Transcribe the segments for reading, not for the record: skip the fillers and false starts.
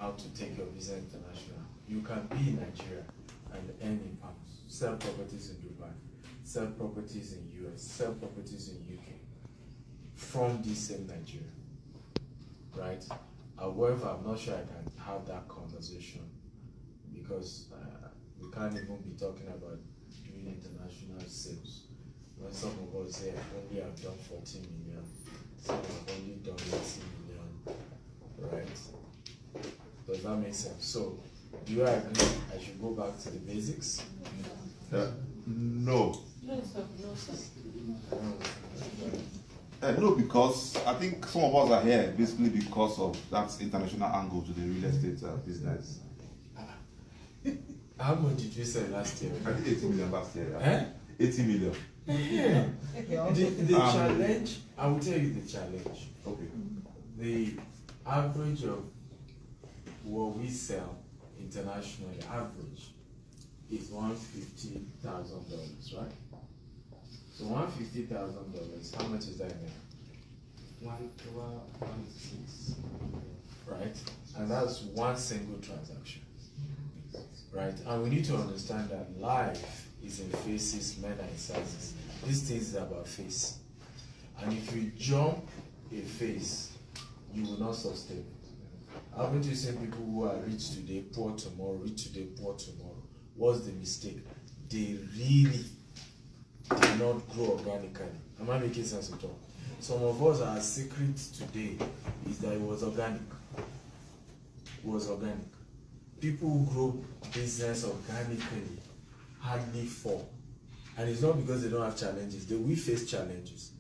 how to take your visa international. You can be in Nigeria and earn in pounds, sell properties in Dubai, sell properties in US, sell properties in UK from this same Nigeria, right? However, I'm not sure I can have that conversation because we can't even be talking about doing international sales when some of us here only have done 14 million, some have only done 18 million, right? Does that make sense? So, do you agree I should go back to the basics? No. No, sir. No, sir. No, because I think some of us are here basically because of that international angle to the real estate business. How much did you say last year? I did 80 million last year. Eh? 80 million. Yeah. The challenge, I will tell you the challenge. Okay. The average of what we sell internationally, average, is $150,000, right? So $150,000, how much is that in there? 1.6. Right? And that's one single transaction. Right? And we need to understand that life is in phases, men are in sizes. This thing is about phase. And if you jump a phase, you will not sustain. Haven't you seen people who are rich today, poor tomorrow, rich today, poor tomorrow? What's the mistake? They really did not grow organically. Am I making sense at all? Some of us, our secret today is that it was organic. It was organic. People who grow business organically hardly fall. And it's not because they don't have challenges. They will face challenges.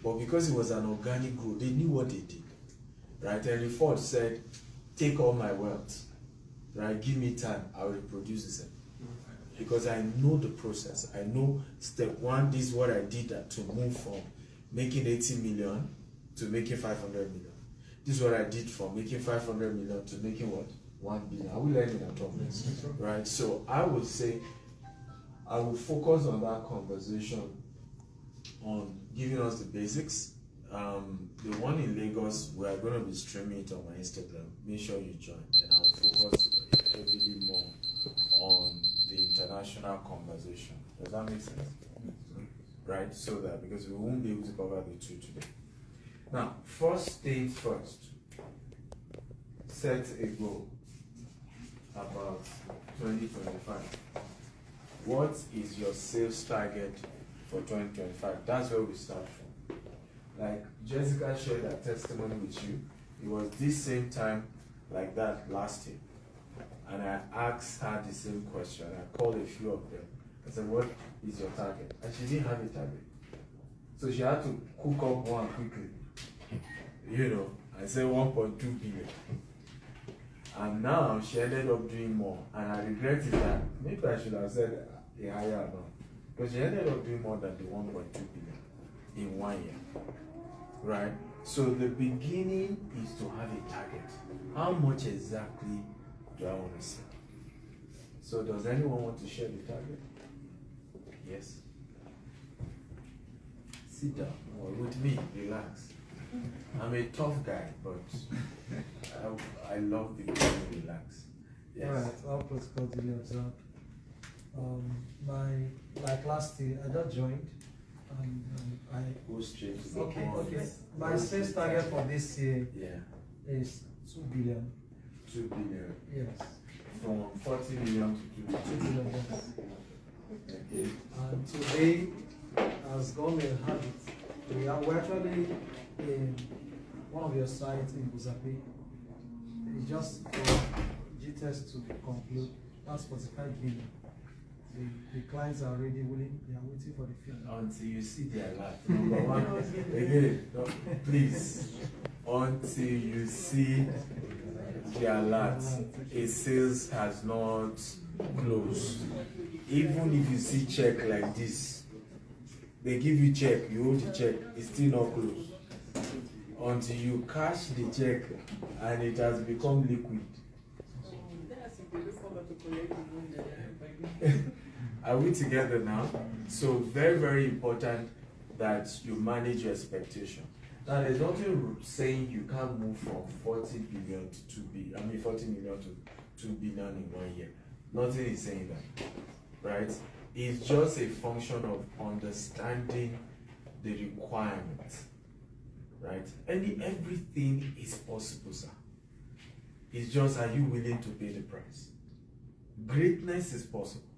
But because it was an organic growth, they knew what they did. Right? Henry Ford said, take all my wealth. Right? Give me time, I will reproduce it. Because I know the process. I know step one, this is what I did to move from making 80 million to making 500 million. This is what I did from making 500 million to making what? 1 billion. Are we learning at all? Right? So I would say, I will focus on that conversation on giving us the basics. The one in Lagos, we are going to be streaming it on my Instagram. Make sure you join. Then I'll focus heavily more on the international conversation. Does that make sense? Right? So that, because we won't be able to cover the two today. Now, first things first, set a goal about 2025. What is your sales target for 2025? That's where we start from. Like Jessica shared her testimony with you. It was this same time like that last year. And I asked her the same question. I called a few of them. I said, what is your target? And she didn't have a target. So she had to cook up one quickly. You know, I said 1.2 billion. And now she ended up doing more. And I regretted that. Maybe I should have said a higher amount. Because she ended up doing more than the 1.2 billion in 1 year. Right? So the beginning is to have a target. How much exactly do I want to sell? So does anyone want to share the target? Yes. Sit down or with me, relax. I'm a tough guy, but I love people who relax. Yes. Alright, I'll continue observe. Like last year, I just joined. I Go straight to the okay. point. My sales target for this year is 2 billion. 2 billion. Yes. From 40 million to 2 billion. 2 billion. Yes. Okay. And today, as government had it, we're actually in one of your sites in Buzape. It's just for GTS to conclude. That's 45 billion. The clients are already willing, they are waiting for the fee. Until you see their life. Number one, again, no, please. Until you see their alert, a sales has not closed. Even if you see check like this, they give you check, you hold the check, it's still not closed. Until you cash the check and it has become liquid. Are we together now? So very, very important that you manage your expectation. Now there's nothing saying you can't move from 40 billion to 2 billion, 40 million to 2 billion in 1 year. Nothing is saying that, right? It's just a function of understanding the requirements, right? Everything is possible, sir. It's just, are you willing to pay the price? Greatness is possible,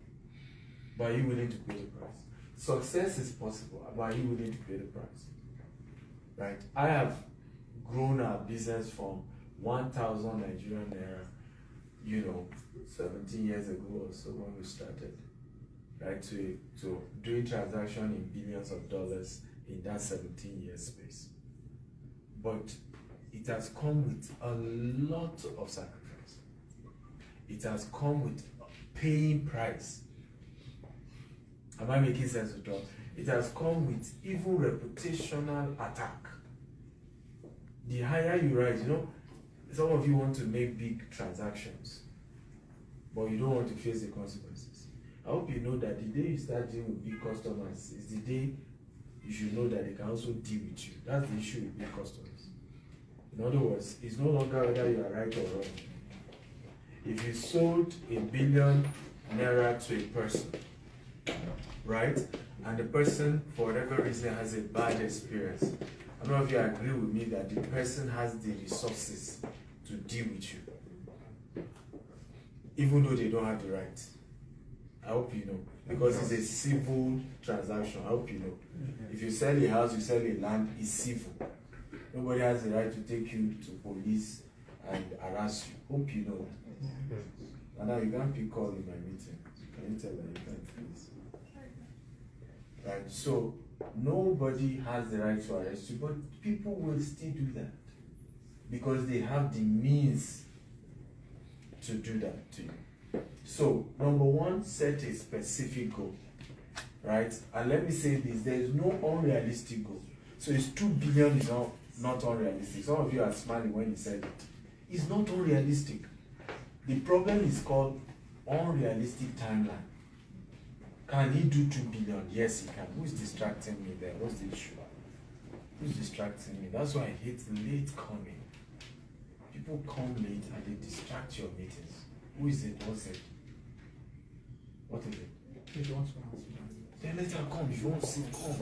but are you willing to pay the price? Success is possible, but are you willing to pay the price? Right? I have grown our business from 1,000 Nigerian naira, 17 years ago or so when we started, right, to doing transaction in billions of dollars in that 17-year space. But it has come with a lot of sacrifice. It has come with paying price. Am I making sense with that? It has come with even reputational attack. The higher you rise, some of you want to make big transactions, but you don't want to face the consequences. I hope you know that the day you start dealing with big customers is the day you should know that they can also deal with you. That's the issue with big customers. In other words, it's no longer whether you are right or wrong. If you sold ₦1 billion to a person, right, and the person, for whatever reason, has a bad experience, I don't know if you agree with me that the person has the resources to deal with you, even though they don't have the right. I hope you know, because it's a civil transaction. I hope you know. If you sell a house, you sell a land, it's civil. Nobody has the right to take you to police and harass you. Hope you know that. And now you can't pick call in my meeting. Can you tell that you can't, please? Right, so nobody has the right to arrest you, but people will still do that because they have the means to do that to you. So, number one, set a specific goal, right? And let me say this, there is no unrealistic goal. So it's 2 billion is not unrealistic. Some of you are smiling when you said it. It's not unrealistic. The problem is called unrealistic timeline. Can he do 2 billion? Yes, he can. Who's distracting me there? What's the issue? Who's distracting me? That's why I hate late coming. People come late and they distract your meetings. Who is it? What's it? What is it? Then let her come. If you want to see, come.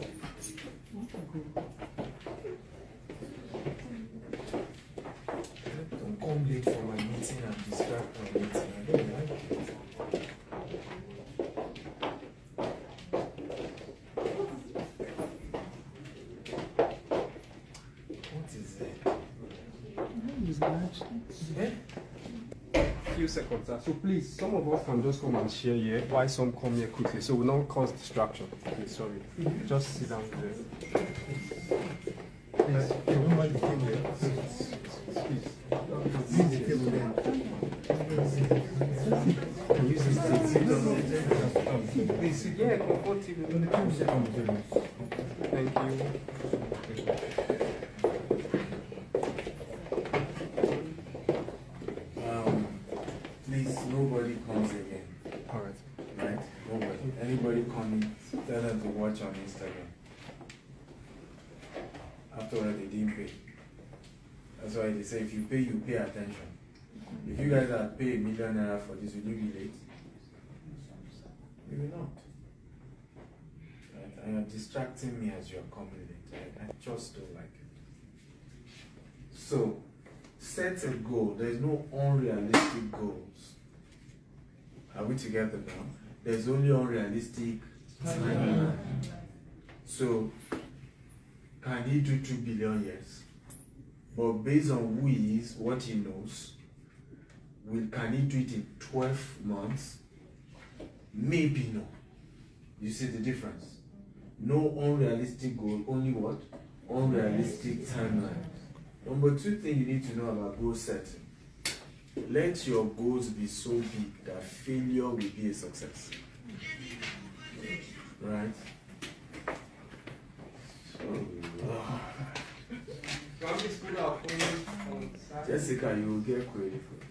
Don't come late for my meeting and distract my meeting. I don't like it. Few seconds, sir. So please, some of us can just come and share here, while some come here quickly, so we don't cause distraction. Okay, sorry. Just sit down there. Please, everybody came here. Please. Use the table there. Can you sit? Please sit. Yeah, comfortable. Thank you. Please, nobody comes again. Alright. Right? Nobody. Anybody coming, tell them to watch on Instagram. After all, they didn't pay. That's why they say if you pay, you pay attention. If you guys had paid ₦1 million for this, will you be late? You will not. Right? And you're distracting me as you're coming late. I just don't like it. So, set a goal. There's no unrealistic goals. Are we together now? There's only unrealistic timeline. So, can he do 2 billion? Yes. But based on who he is, what he knows, can he do it in 12 months? Maybe no. You see the difference? No unrealistic goal, only what? Unrealistic timeline. Number 2 thing you need to know about goal setting. Let your goals be so big that failure will be a success. Right? Jessica, you will get credit for it.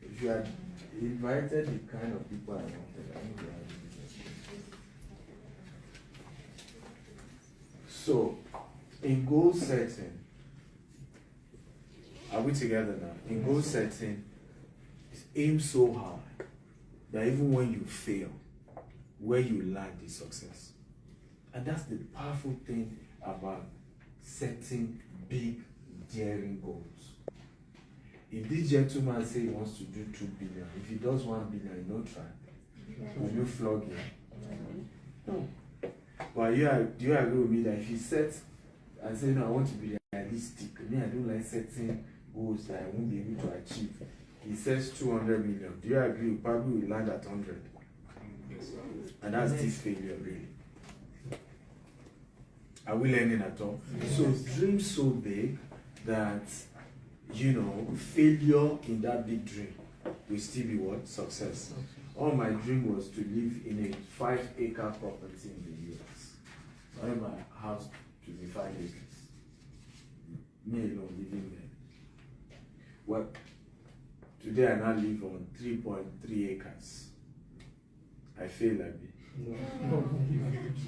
If you had invited the kind of people I wanted, I think you have a business. So, in goal setting, are we together now? In goal setting, aim so high that even when you fail, where you land is success. And that's the powerful thing about setting big, daring goals. If this gentleman says he wants to do 2 billion, if he does 1 billion, you don't try. Will you flog him? No. But do you agree with me that if he sets and say, no, I want to be realistic, me, I don't like setting goals that I won't be able to achieve. He says 200 million. Do you agree? Probably will land at 100. And that's this failure, really. Are we learning at all? So dream so big that, failure in that big dream will still be what? Success. All my dream was to live in a 5-acre property in the US. I want my house to be 5 acres. Me alone living there. Well, today I now live on 3.3 acres. I fail like it.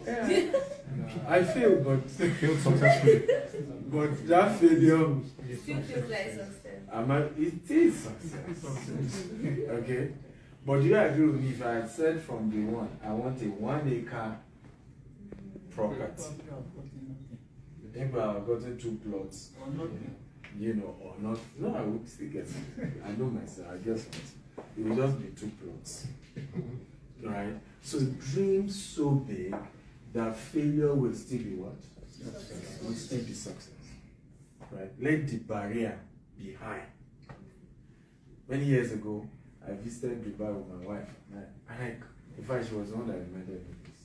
Yeah. I failed, but Failed successfully. but that failure, Still feels like success. it is success. Okay? But do you agree with me if I had said from day one, I want a 1-acre property? You think I have gotten 2 plots? Or not? No, I would still get it. I know myself, I guess it will just be 2 plots. Right? So dream so big that failure will still be what? Success. Will still be success. Right? Let the barrier be high. Many years ago, I visited Dubai with my wife. In fact, she was the one that reminded me this.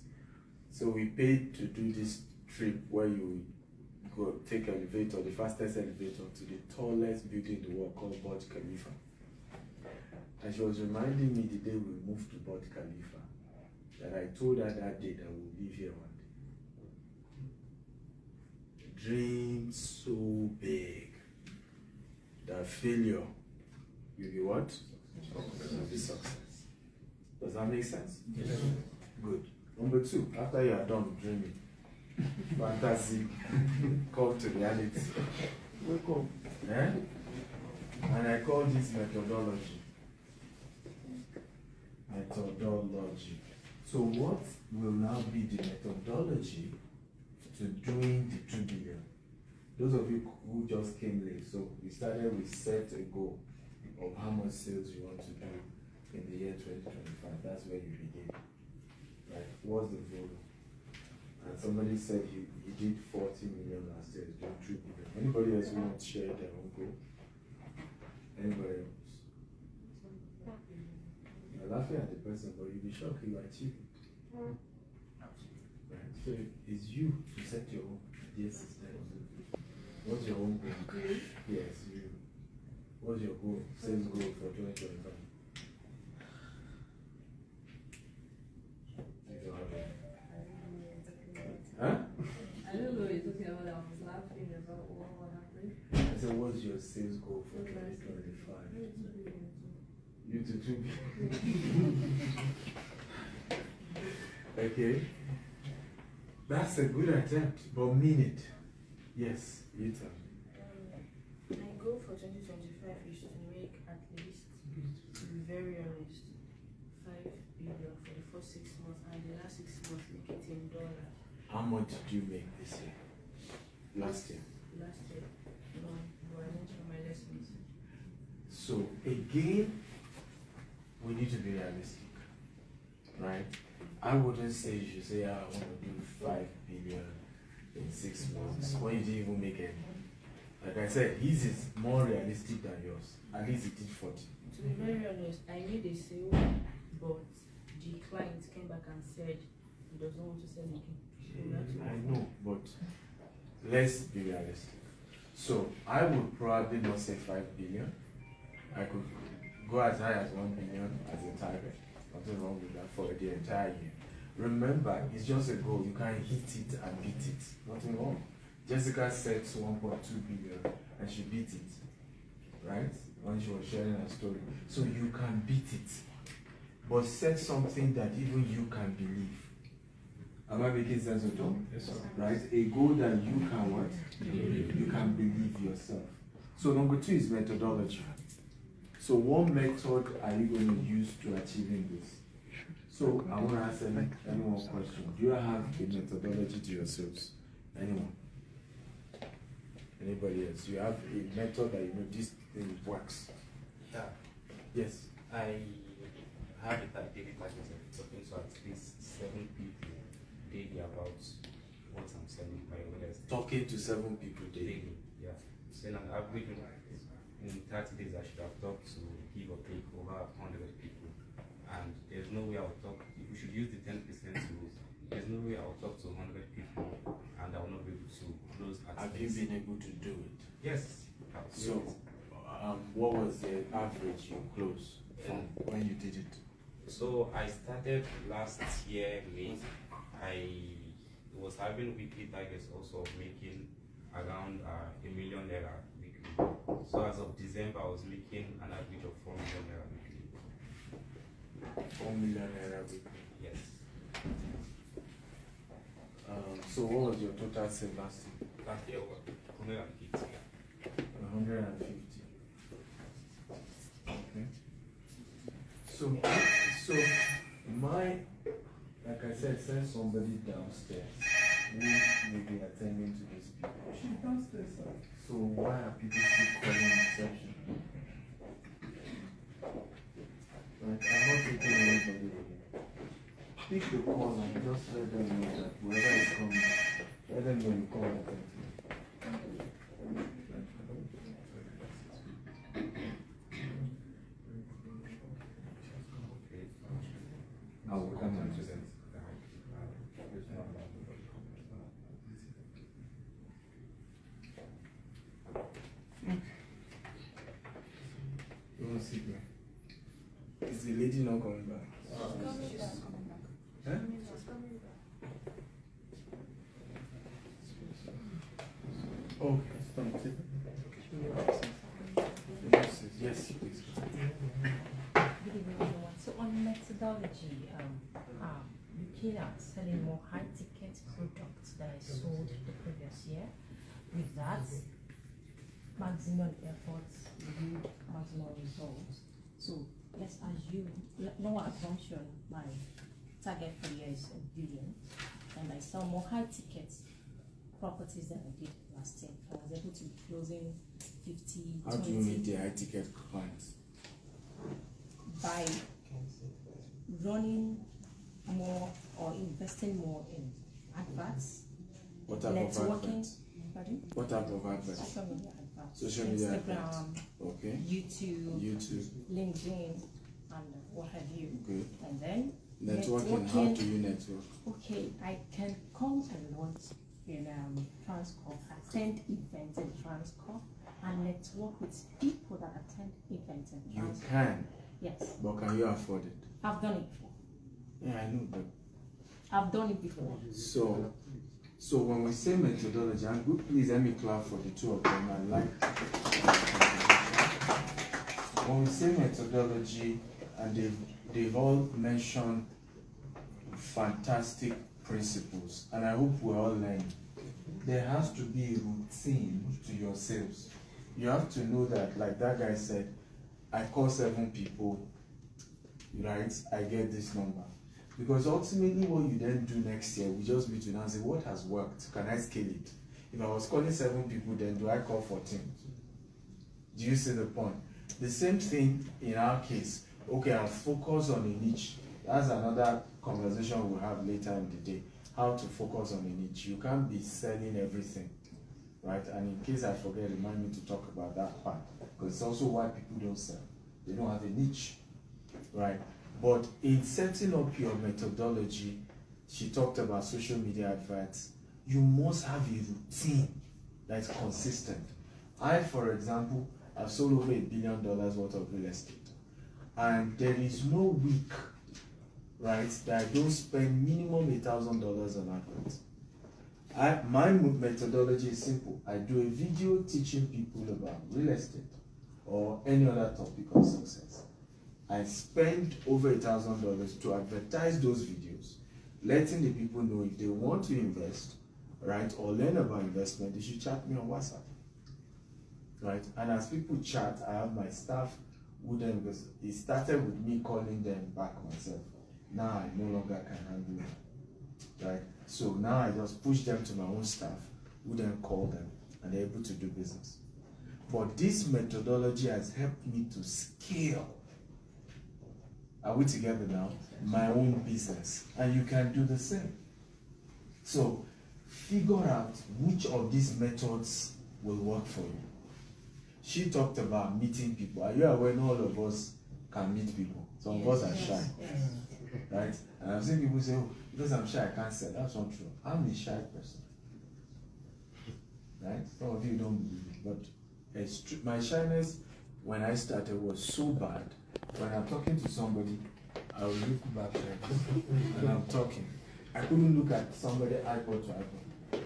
So we paid to do this trip where you go take elevator, the fastest elevator, to the tallest building in the world called Burj Khalifa. And she was reminding me the day we moved to Burj Khalifa that I told her that day that we'll live here one day. Dream so big that failure will be what? Will be success. Does that make sense? Yes. Good. Number 2, after you are done dreaming, fantasy, come to reality. Wake up. Eh? And I call this methodology. Methodology. So what will now be the methodology to doing the 2 billion? Those of you who just came late, so we started with set a goal of how much sales you want to do in the year 2025. That's where you begin. Right? What's the volume? And somebody said he did 40 million last year, he's doing 2 billion. Anybody else who wants to share their own goal? Anybody else? You're laughing at the person, but you'll be shocked you achieve it. Right? So it's you to set your own idea system. What's your own goal? Yes, you. What's your goal? Sales goal for 2025? Huh? I don't know what you're talking about. I was laughing about what happened. I said, what's your sales goal for 2025? You to 2 billion. Okay. That's a good attempt, but mean it. Yes, you tell me. My goal for 2025 is to make at least, to be very honest, 5 billion for the first 6 months, and the last 6 months make it in dollars. How much did you make this year? Last year? Last year, no, but I went for my lessons. So again, we need to be realistic, right? I wouldn't say you should say, I want to do 5 billion in 6 months when you didn't even make any. Like I said, his is more realistic than yours. At least it did 40. To be very honest, I made a sale, but the client came back and said he doesn't want to sell again. So I know, but let's be realistic. So I would probably not say 5 billion. I could go as high as 1 billion as a target. Nothing wrong with that for the entire year. Remember, it's just a goal. You can hit it and beat it. Nothing wrong. Jessica sets 1.2 billion and she beat it, right? When she was sharing her story. So you can beat it. But set something that even you can believe. Am I making sense at all? Yes, sir. Right? A goal that you can what? You can believe yourself. So number 2 is methodology. So what method are you going to use to achieving this? So I want to ask anyone a question. Do you have a methodology to yourselves? Anyone? Anybody else? You have a method that you know this thing works? Yeah, Yes. I have a daily target of talking to at least 7 people daily about what I'm selling my real estate. Talking to 7 people daily. Yeah. So on average, in 30 days, I should have talked to give or take over 100 people. And there's no way I'll talk, if we should use the 10% rule, there's no way I'll talk to 100 people and I will not be able to close at Have you been able to do it? Yes. So, what was the average you closed from when you did it? So I started last year May. I was having weekly targets also of making around ₦1 million weekly. So as of December, I was making an average of ₦4 million weekly. ₦4 million weekly. Yes. So what was your total sale last year? Last year was 150. 150. Okay. So like I said, send somebody downstairs who will be attending to these people. She's downstairs, sir. So why are people still calling reception? Like, I'm not taking anybody again. Pick the call and just let them know that whoever is coming, let them know you come and attend to them. I will come and present. You want to see me? Is the lady not coming back? Huh? Okay. Yes, please. Good evening, everyone. So on methodology, looking at selling more high-ticket products that I sold the previous year. With that, maximum efforts yield maximum results. So let's assume, no assumption, my target for the year is $1 billion, and I sell more high-ticket properties than I did last year. I was able to be closing 50, How 20. do you meet the high ticket clients? By running more or investing more in adverts, What type of networking, adverts? pardon? What type of adverts? Social media adverts, Social media adverts. Instagram, Okay. YouTube, YouTube. LinkedIn, and what have you. Good. And then Networking. How do you network? Okay, I can come and launch in Transcorp, attend events in Transcorp, and network with people that attend events in You Transcorp. can, Yes, but can you afford it? I've done it before. Yeah, I know, but I've done it before. so when we say methodology, and good, please let me clap for the two of them. I like. When we say methodology, and they've all mentioned fantastic principles, and I hope we're all learning. There has to be a routine to your sales. You have to know that, like that guy said, I call 7 people, right? I get this number. Because ultimately what you then do next year will just be to now say, what has worked? Can I scale it? If I was calling 7 people, then do I call 14? Do you see the point? The same thing in our case. Okay, I'll focus on a niche. That's another conversation we'll have later in the day. How to focus on a niche. You can't be selling everything, right? And in case I forget, remind me to talk about that part. Because it's also why people don't sell. They don't have a niche, right? But in setting up your methodology, she talked about social media adverts. You must have a routine that's consistent. I, for example, have sold over $1 billion worth of real estate. And there is no week, right, that I don't spend minimum $1,000 on adverts. My methodology is simple. I do a video teaching people about real estate or any other topic of success. I spend over $1,000 to advertise those videos. letting the people know if they want to invest, right, or learn about investment, they should chat me on WhatsApp, right? And as people chat, I have my staff who then, because it started with me calling them back myself. Now I no longer can handle it, right? So now I just push them to my own staff who then call them and they're able to do business. But this methodology has helped me to scale. Are we together now? My own business. And you can do the same. So figure out which of these methods will work for you. She talked about meeting people. Are you aware not all of us can meet people? Some of us are shy. Right? And I've seen people say, oh, because I'm shy, I can't sell. That's not true. I'm a shy person. Right? Some of you don't believe it. But my shyness when I started was so bad. When I'm talking to somebody, I will look back and I'm talking. I couldn't look at somebody eyeball to eyeball.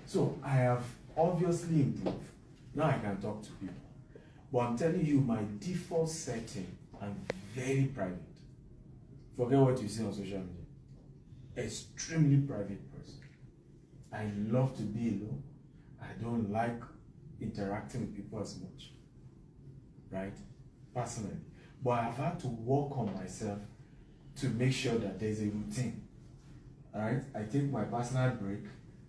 So I have obviously improved. Now I can talk to people. But I'm telling you, my default setting, I'm very private. Forget what you see on social media. Extremely private person. I love to be alone. I don't like interacting with people as much. Right? Personally. But I've had to work on myself to make sure that there's a routine. Alright? I take my personal break,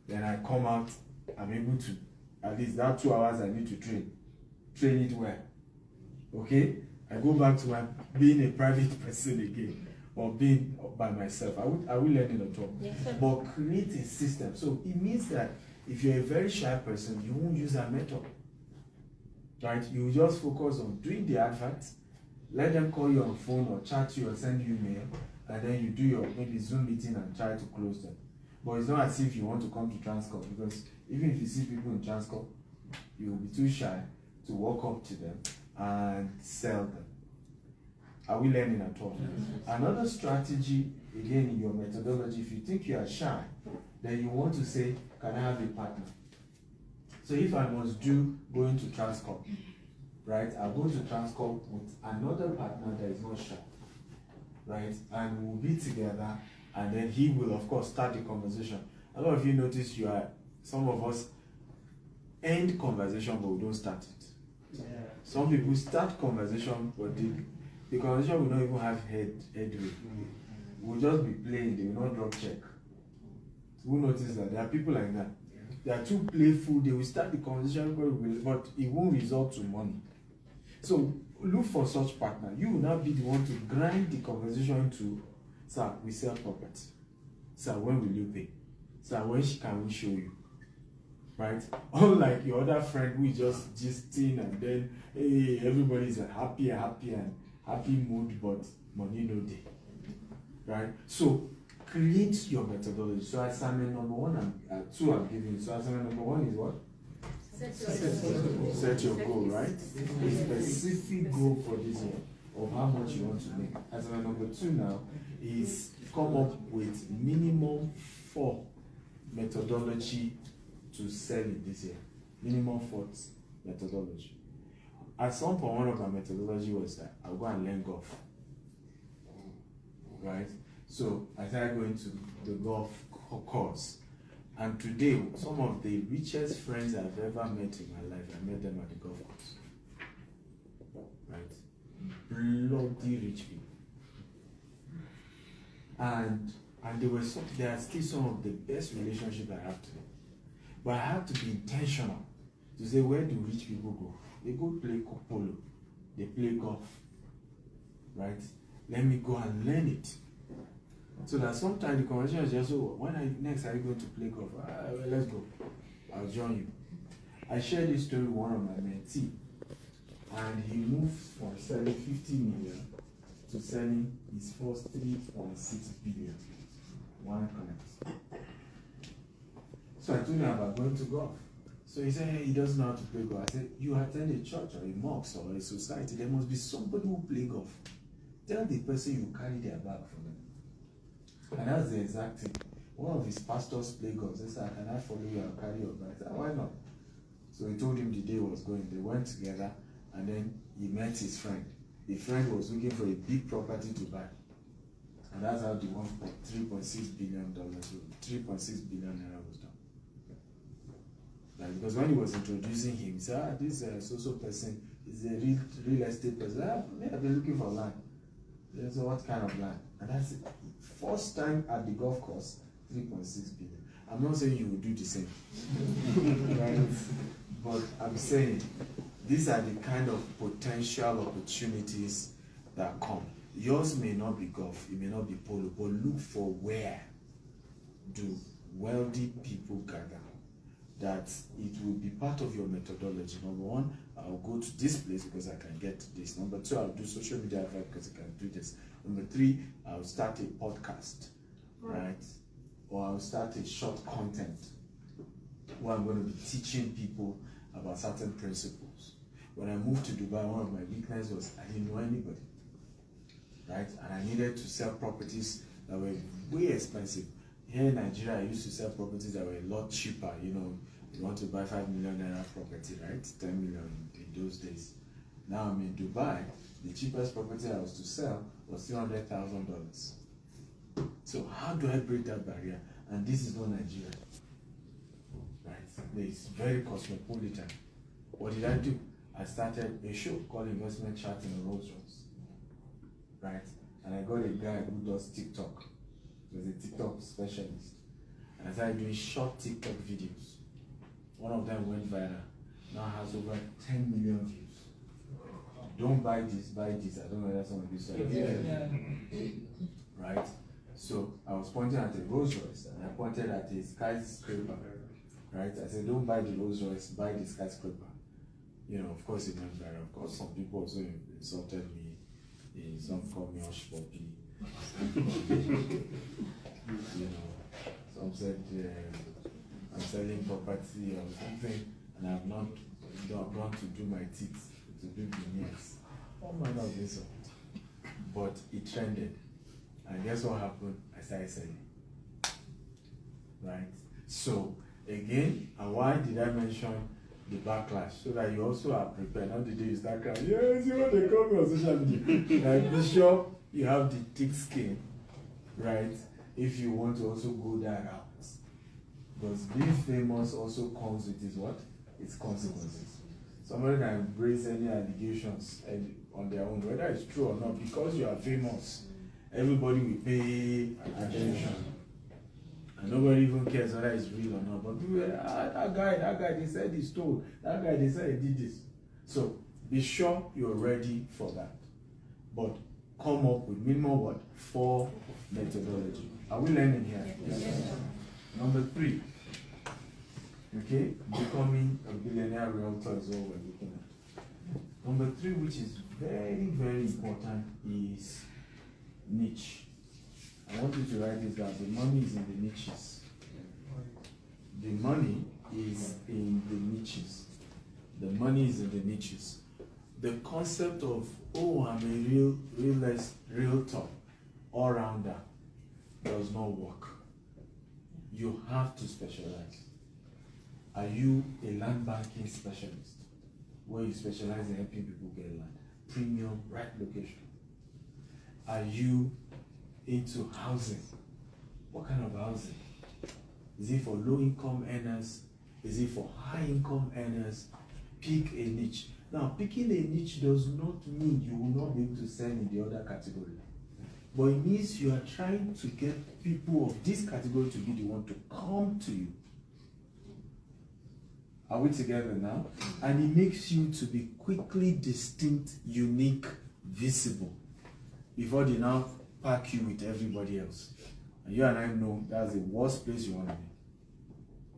then I come out, I'm able to, at least that 2 hours I need to train it well. Okay? I go back to my being a private person again, or being by myself. I will learn it at all. Yes, sir. But create a system. So it means that if you're a very shy person, you won't use that method. Right? You just focus on doing the adverts, let them call you on phone or chat you or send you mail, and then you do your maybe Zoom meeting and try to close them. But it's not as if you want to come to Transcorp, because even if you see people in Transcorp, you will be too shy to walk up to them and sell them. Are we learning at all? Another strategy, again, in your methodology, if you think you are shy, then you want to say, can I have a partner? So if I must do going to Transcorp, right, I'll go to Transcorp with another partner that is not shy, right, and we'll be together, and then he will, of course, start the conversation. A lot of you notice some of us end conversation, but we don't start it. Yeah. Some people start conversation, but the conversation will not even have headway. We'll just be playing, they will not drop check. Who notice that? There are people like that. They are too playful, they will start the conversation, but it won't result to money. So look for such partner. You will not be the one to grind the conversation to, sir, we sell property. Sir, when will you pay? Sir, when can we show you? Right? Unlike your other friend who is just gisting and then, hey, everybody's happy mood, but money no day. Right? So create your methodology. So assignment number 1 and 2 I'm giving you. So assignment number 1 is what? Set your goal, right? A specific goal for this year of how much you want to make. Assignment number 2 now is come up with minimum 4 methodology to sell it this year. Minimum 4 methodology. At some point, one of my methodology was that I'll go and learn golf. Right? So I started going to the golf course. And today, some of the richest friends I've ever met in my life, I met them at the golf course. Right? Bloody rich people. And they are still some of the best relationships I have today. But I have to be intentional to say, where do rich people go? They go play polo. They play golf. Right? Let me go and learn it. So that sometimes the conversation is just, oh, when next are you going to play golf? Well, let's go. I'll join you. I shared this story with one of my mentees, and he moved from selling 50 million to selling his first 3.6 billion. One client. So I told him about going to golf. So he said, hey, he doesn't know how to play golf. I said, you attend a church or a mosque or a society, there must be somebody who play golf. Tell the person you carry their bag for them. And that's the exact thing. One of his pastors play golf. They said, can I follow you and carry your bag? I said, why not? So he told him the day he was going. They went together, and then he met his friend. The friend was looking for a big property to buy. And that's how the $3.6 billion, $3.6 billion naira was done. Like, because when he was introducing him, he said, this so person is a real estate person. I've been looking for land. So what kind of land? And that's it. First time at the golf course, 3.6 billion. I'm not saying you will do the same. Right? But I'm saying these are the kind of potential opportunities that come. Yours may not be golf, it may not be polo, but look for where do wealthy people gather. That it will be part of your methodology. Number one, I'll go to this place because I can get this. Number two, I'll do social media advice because I can do this. Number three, I'll start a podcast, right? Or I'll start a short content where I'm going to be teaching people about certain principles. When I moved to Dubai, one of my weaknesses was I didn't know anybody, right? And I needed to sell properties that were way expensive. Here in Nigeria, I used to sell properties that were a lot cheaper. You know, you want to buy 5 million naira property, right? 10 million in those days. Now I'm in Dubai. The cheapest property I was to sell was $300,000. So how do I break that barrier? And this is not Nigeria, right? It's very cosmopolitan. What did I do? I started a show called Investment Chat in Rolls Royce, right? And I got a guy who does TikTok. He was a TikTok specialist. And I started doing short TikTok videos. One of them went viral. Now has over 10 million views. Don't buy this, buy this. I don't know whether some of you saw it. Right? So I was pointing at a Rolls Royce and I pointed at a skyscraper. Right? I said, don't buy the Rolls Royce, buy the skyscraper. You know, of course it went viral. Of course, some people also insulted me. Some called me Hush Puppy. You know, some said I'm selling property or something, and I've not gone to do my teeth, to do veneers. All manner of insult. But it trended. And guess what happened? I started selling. Right? So, again, and why did I mention the backlash? So that you also are prepared. Not the day you start crying, yes, you know they call me on social media. Like, be sure you have the thick skin, right? If you want to also go that route. Because being famous also comes with its what? Its consequences. Somebody can embrace any allegations on their own, whether it's true or not, because you are famous. Everybody will pay attention. And nobody even cares whether it's real or not. But people, that guy, they said he stole. That guy, they said he did this. So be sure you're ready for that. But come up with minimum what? 4 methodology. Are we learning here? Yes. Number 3. Okay, becoming a billionaire realtor is what we're looking at. Number 3, which is very, very important, is niche. I want you to write this down. The money is in the niches. The money is in the niches. The money is in the niches. The concept of, oh, I'm a realtor, all-rounder, does not work. You have to specialize. Are you a land banking specialist, where you specialize in helping people get land? Premium, right location. Are you into housing? What kind of housing? Is it for low-income earners? Is it for high-income earners? Pick a niche. Now, picking a niche does not mean you will not be able to sell in the other category. But it means you are trying to get people of this category to be the one to come to you. Are we together now? And it makes you to be quickly distinct, unique, visible, before they now pack you with everybody else. And you and I know that's the worst place you want to be.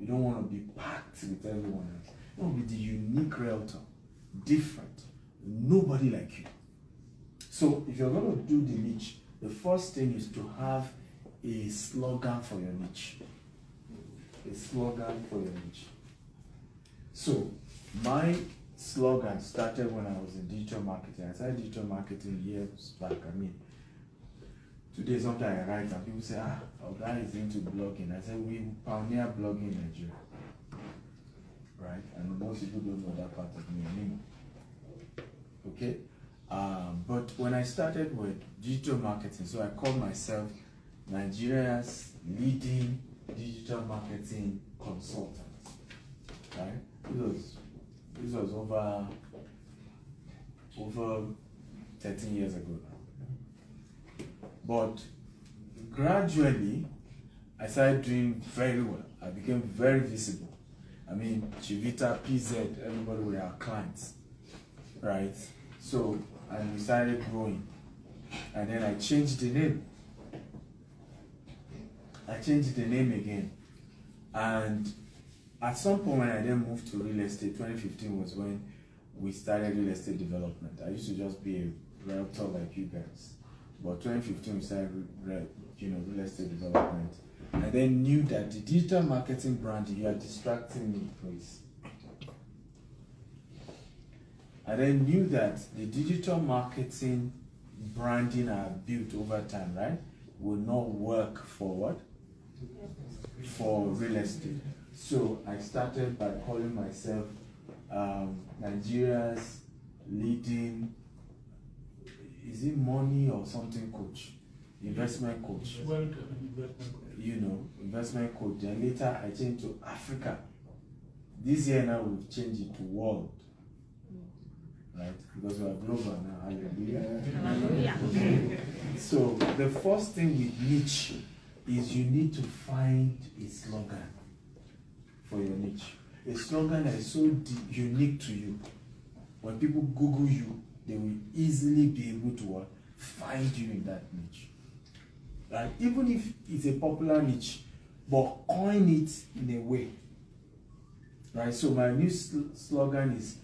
You don't want to be packed with everyone else. You want to be the unique realtor, different, nobody like you. So if you're going to do the niche, the first thing is to have a slogan for your niche. A slogan for your niche. So my slogan started when I was in digital marketing. I started digital marketing years back. I mean, today sometimes I write and people say, our guy is into blogging. I said, we pioneer blogging in Nigeria. Right? And most people don't know that part of me anymore. Okay? But when I started with digital marketing, so I called myself Nigeria's leading digital marketing consultant. Right? This was over 13 years ago now. But gradually, I started doing very well. I became very visible. I mean, Chivita, PZ, everybody were our clients, right? So, and we started growing. And then I changed the name. I changed the name again. And at some point when I then moved to real estate, 2015 was when we started real estate development. I used to just be a realtor like you guys. But 2015 we started real estate development. And then knew that the digital marketing brand, you are distracting me, please. I then knew that the digital marketing branding I have built over time, right, will not work for what? For real estate. So I started by calling myself Nigeria's leading, is it money or something coach? Investment coach. You know, investment coach. Then later I changed to Africa. This year now we've changed it to world. Right? Because we are global now. Hallelujah. Hallelujah. So the first thing with niche is you need to find a slogan for your niche. A slogan that is so unique to you. When people Google you, they will easily be able to find you in that niche. Right? Even if it's a popular niche, but coin it in a way. Right? So my new slogan is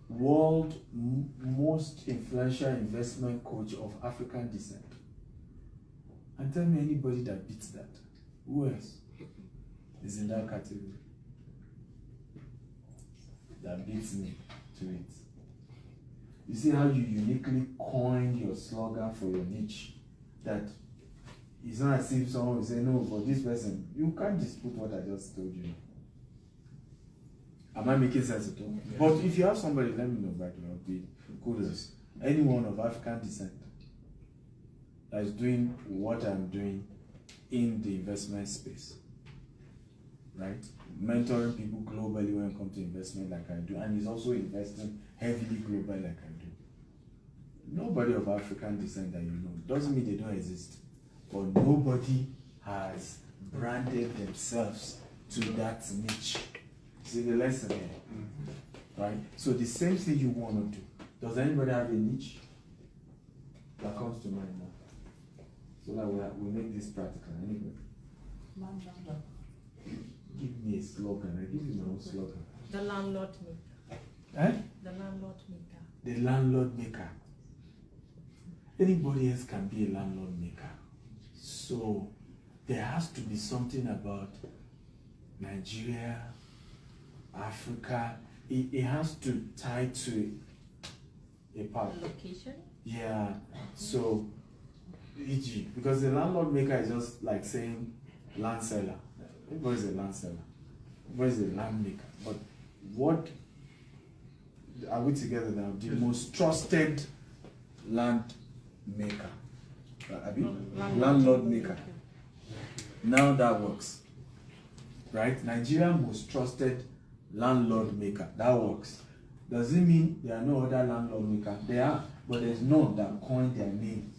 World Most Influential Investment Coach of African Descent. And tell me anybody that beats that. Who else is in that category? That beats me to it. You see how you uniquely coined your slogan for your niche? That it's not as if someone will say, no, for this person, you can't dispute what I just told you. Am I making sense at all? Yeah. But if you have somebody, let me know right now, be kudos. Anyone of African descent that is doing what I'm doing in the investment space, right? Mentoring people globally when it comes to investment like I do, and is also investing heavily globally like I do. Nobody of African descent that you know, doesn't mean they don't exist, but nobody has branded themselves to that niche. See the lesson here, right? So the same thing you want to do. Does anybody have a niche that comes to mind now? So that we make this practical. Anybody? Give me a slogan. I give you my own slogan. The landlord maker. Eh? The landlord maker. The landlord maker. Anybody else can be a landlord maker. So there has to be something about Nigeria, Africa. It has to tie to a part. Location? Yeah. So, e.g., because the landlord maker is just like saying land seller. Everybody's a land seller. Everybody's a land maker. But what are we together now? The most trusted land maker. Landlord maker. Now that works. Right? Nigeria most trusted landlord maker. That works. Does it mean there are no other landlord maker? There are, but there's none that coined their name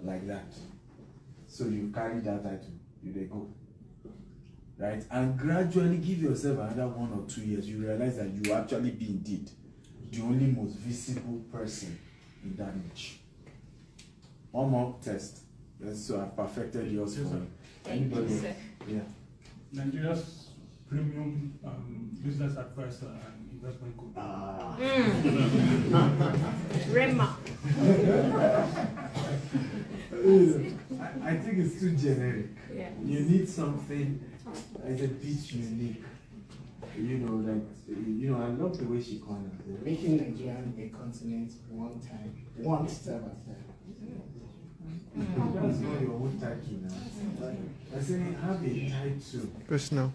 like that. So you carry that title, you they go. Right? And gradually give yourself another 1 or 2 years, you realize that you actually be indeed the only most visible person in that niche. One more test. So I've perfected yours for you. Anybody? Sir. Yeah. Nigeria's premium business advisor and investment coach. Rema. I think it's too generic. Yeah. You need something that's a bit unique. You know, like, I love the way she coined it. Making Nigeria a continent one step at a time. That's not your own title now. I say have a title. Personal.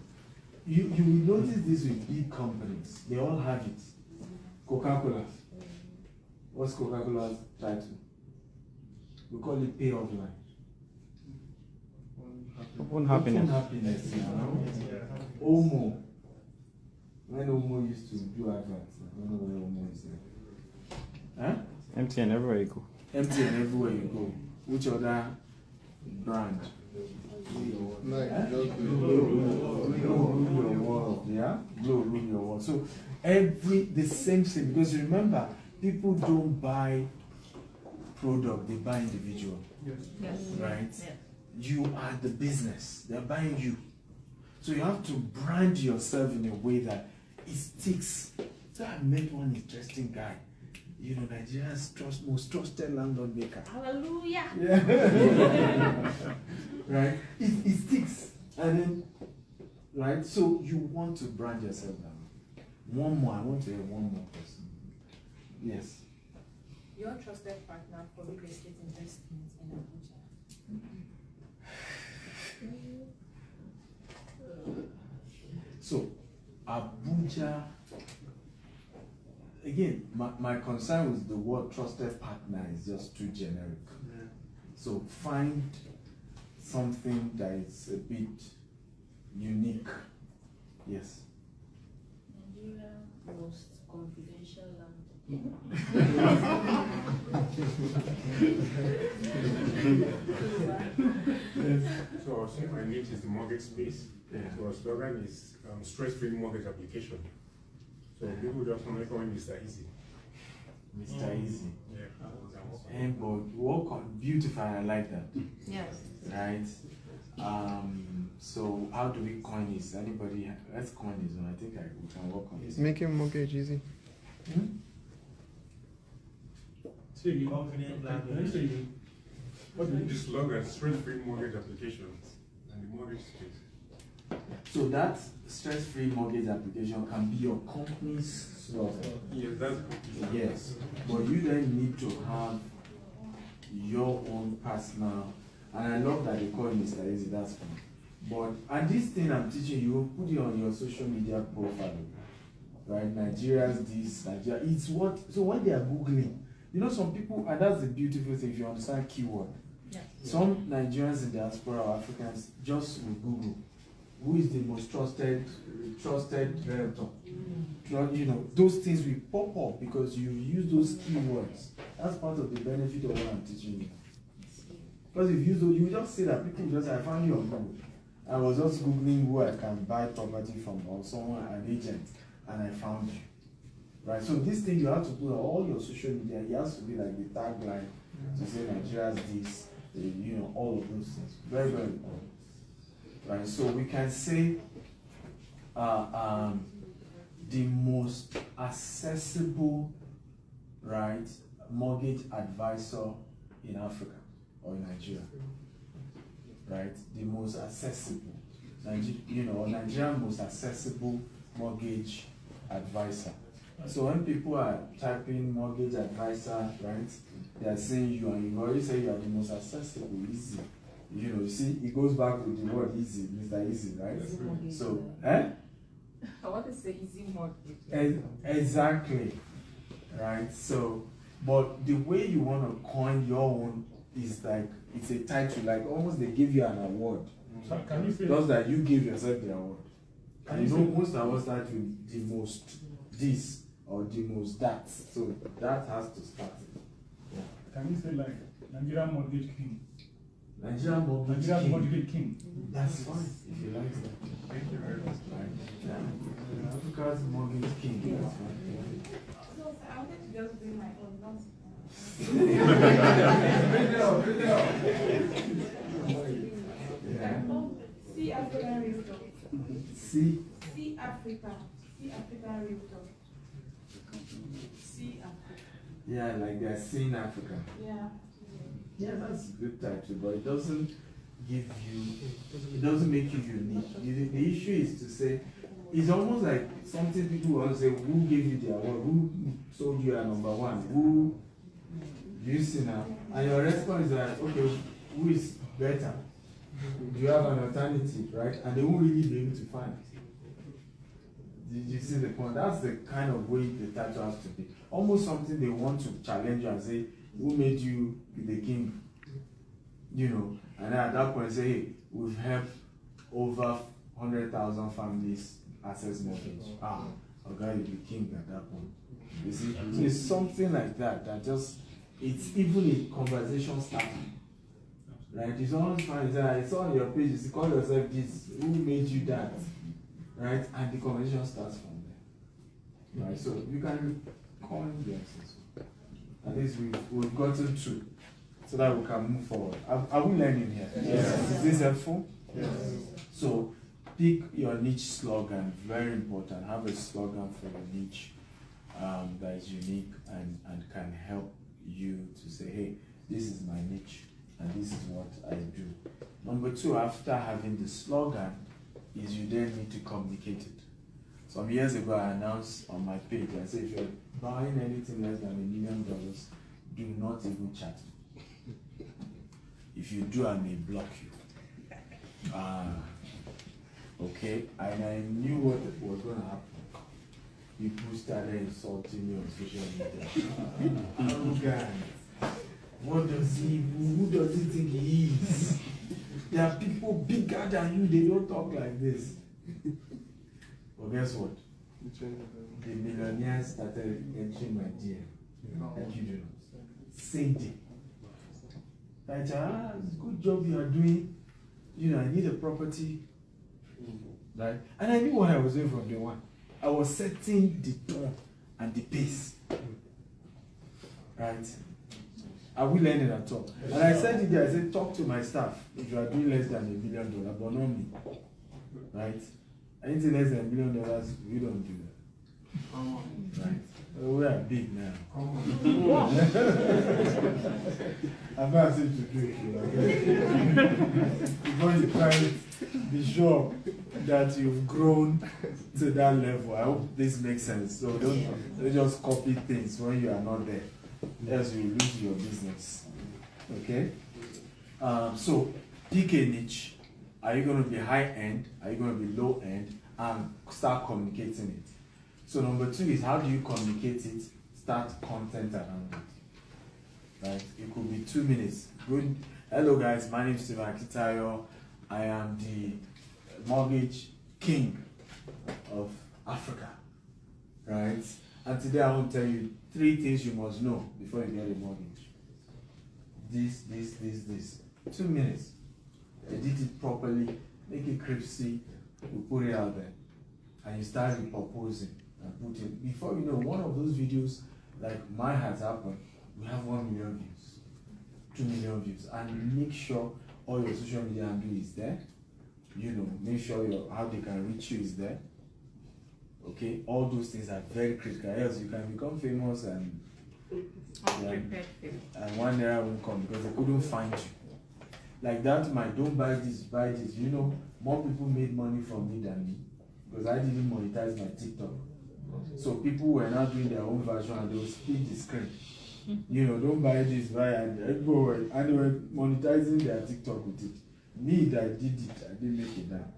You will notice this with big companies. They all have it. Coca-Cola. What's Coca-Cola's title? We call it pay off line. Open happiness. Open happiness, you know? Omo. When Omo used to do adverts, I don't know where Omo is there. Huh? MTN everywhere you go. MTN everywhere you go. Which other brand? Glow rule your world, yeah? Glow rule your world. So the same thing, because remember, people don't buy product, they buy individual. Yes. Right? Yes. You are the business, they're buying you. So you have to brand yourself in a way that it sticks. So I met one interesting guy. You know, Nigeria's most trusted landlord maker. Hallelujah. Yeah. Right? It sticks. And then, right? So you want to brand yourself now. One more, I want to hear one more person. Yes. Your trusted partner for real estate investments in Abuja. So, Abuja, again, my concern with the word trusted partner is just too generic. Yeah. So, find something that is a bit unique. Yes. Nigeria most confidential land. So I'll say my niche is the mortgage space. Yeah. So our slogan is stress-free mortgage application. So people just want to call him Mr. Easy. Mr. Easy. Yeah. And but work on beautify, I like that. Yes. Right? So how do we coin this? Anybody? Let's coin this one. I think we can work on this. Making mortgage easy. Say again. Confident Can you say again? What is the slogan? Stress-free mortgage applications and the mortgage space. So that stress-free mortgage application can be your company's slogan. Yes, that's Yes, but you then need to have your own personal, and I love that they call it Mr. Easy, that's fine. But, and this thing I'm teaching you, put it on your social media profile, right? Nigeria's this, Nigeria, it's what, so when they are Googling, you know, some people, and that's the beautiful thing, if you understand keyword. Yeah. Some Nigerians in diaspora or Africans just will Google, who is the most trusted realtor? You know, those things will pop up because you use those keywords. That's part of the benefit of what I'm teaching you. Because if you use those, you just say that people just, I found you on Google. I was just Googling who I can buy property from or someone, an agent, and I found you. Right? So this thing you have to put on all your social media, it has to be like the tagline to say Nigeria's this, you know, all of those things. Very, very important. Right? So we can say the most accessible, right, mortgage advisor in Africa or in Nigeria. Right? The most accessible. Nigeria most accessible mortgage advisor. So when people are typing mortgage advisor, right, they are saying you, and you've already said you are the most accessible, easy. You know, you see, it goes back with the word easy, Mr. Easy, right? So, I want to say easy mortgage. Exactly, right? So, but the way you want to coin your own is like, it's a title, like almost they give you an award. So can you say Just that you give yourself the award. Can And you you know, say- most awards start with the most this or the most that. So that has to start it. Can you say like Nigeria mortgage king? Nigeria mortgage Nigeria king. mortgage king. That's fine if you like that. Thank you very much. Right? Yeah. Africa's mortgage king. That's fine. So I wanted to just bring my own, not. Yeah. See African realtor. See, See Africa. See African realtor. See Africa. yeah, like they're seeing Africa. Yeah. Yeah, that's a good title, but it doesn't give you, it doesn't make you unique. The issue is to say, it's almost like something people want to say, who gave you the award? Who sold you a number one? Who, you see now? And your response is like, okay, who is better? Do you have an alternative, right? And they won't really be able to find. Did you see the point? That's the kind of way the title has to be. Almost something they want to challenge you and say, who made you the king? You know, and then at that point say, hey, we've helped over 100,000 families access mortgage. Okay, you'll be king at that point. You see, so it's something like that that just, it's even a conversation starter. Right? It's always fine. It's on your page. You call yourself this. Who made you that? Right? And the conversation starts from there. Right? So you can coin the answers. At least we've gotten through so that we can move forward. Are we learning here? Yes. Is this helpful? Yes. So pick your niche slogan. Very important. Have a slogan for your niche that is unique and can help you to say, hey, this is my niche and this is what I do. Number two, after having the slogan, is you then need to communicate it. Some years ago, I announced on my page, I said, if you're buying anything less than $1 million, do not even chat. If you do, I may block you. Okay, and I knew what was going to happen. People started insulting me on social media. Arrogant. What does who does he think he is? There are people bigger than you, they don't talk like this. But guess what? The millionaires started entering my DM. Thank you, Jonas. Same day. Like, good job you are doing. You know, I need a property. Right? And I knew what I was doing from day one. I was setting the tone and the pace. Right? Are we learning at all? And I said it there, I said, talk to my staff if you are doing less than $1 million, but not me. Right? Anything less than $1 million, we don't do that. Right? We are big now. I'm not asking to do it. Before you try it, be sure that you've grown to that level. I hope this makes sense. So don't just copy things when you are not there. Else you lose your business. Okay? So pick a niche. Are you going to be high end? Are you going to be low end? And start communicating it. So number two is, how do you communicate it? Start content around it. Right? It could be 2 minutes. Good. Hello guys, my name is Stephen Akitayo. I am the mortgage king of Africa. Right? And today I want to tell you 3 things you must know before you get a mortgage. This. 2 minutes. Edit it properly, make it crispy, we put it out there. And you start repurposing and put it. Before you know, one of those videos, like mine has happened, we have 1 million views, 2 million views. And make sure all your social media handle is there. You know, make sure how they can reach you is there. Okay, all those things are very critical. Else you can become famous and one era won't come because they couldn't find you. Like that, don't buy this, buy this. You know, more people made money from me than me because I didn't monetize my TikTok. So people were now doing their own version and they would split the screen. You know, don't buy this, buy and they were monetizing their TikTok with it. Me that did it, I didn't make it down.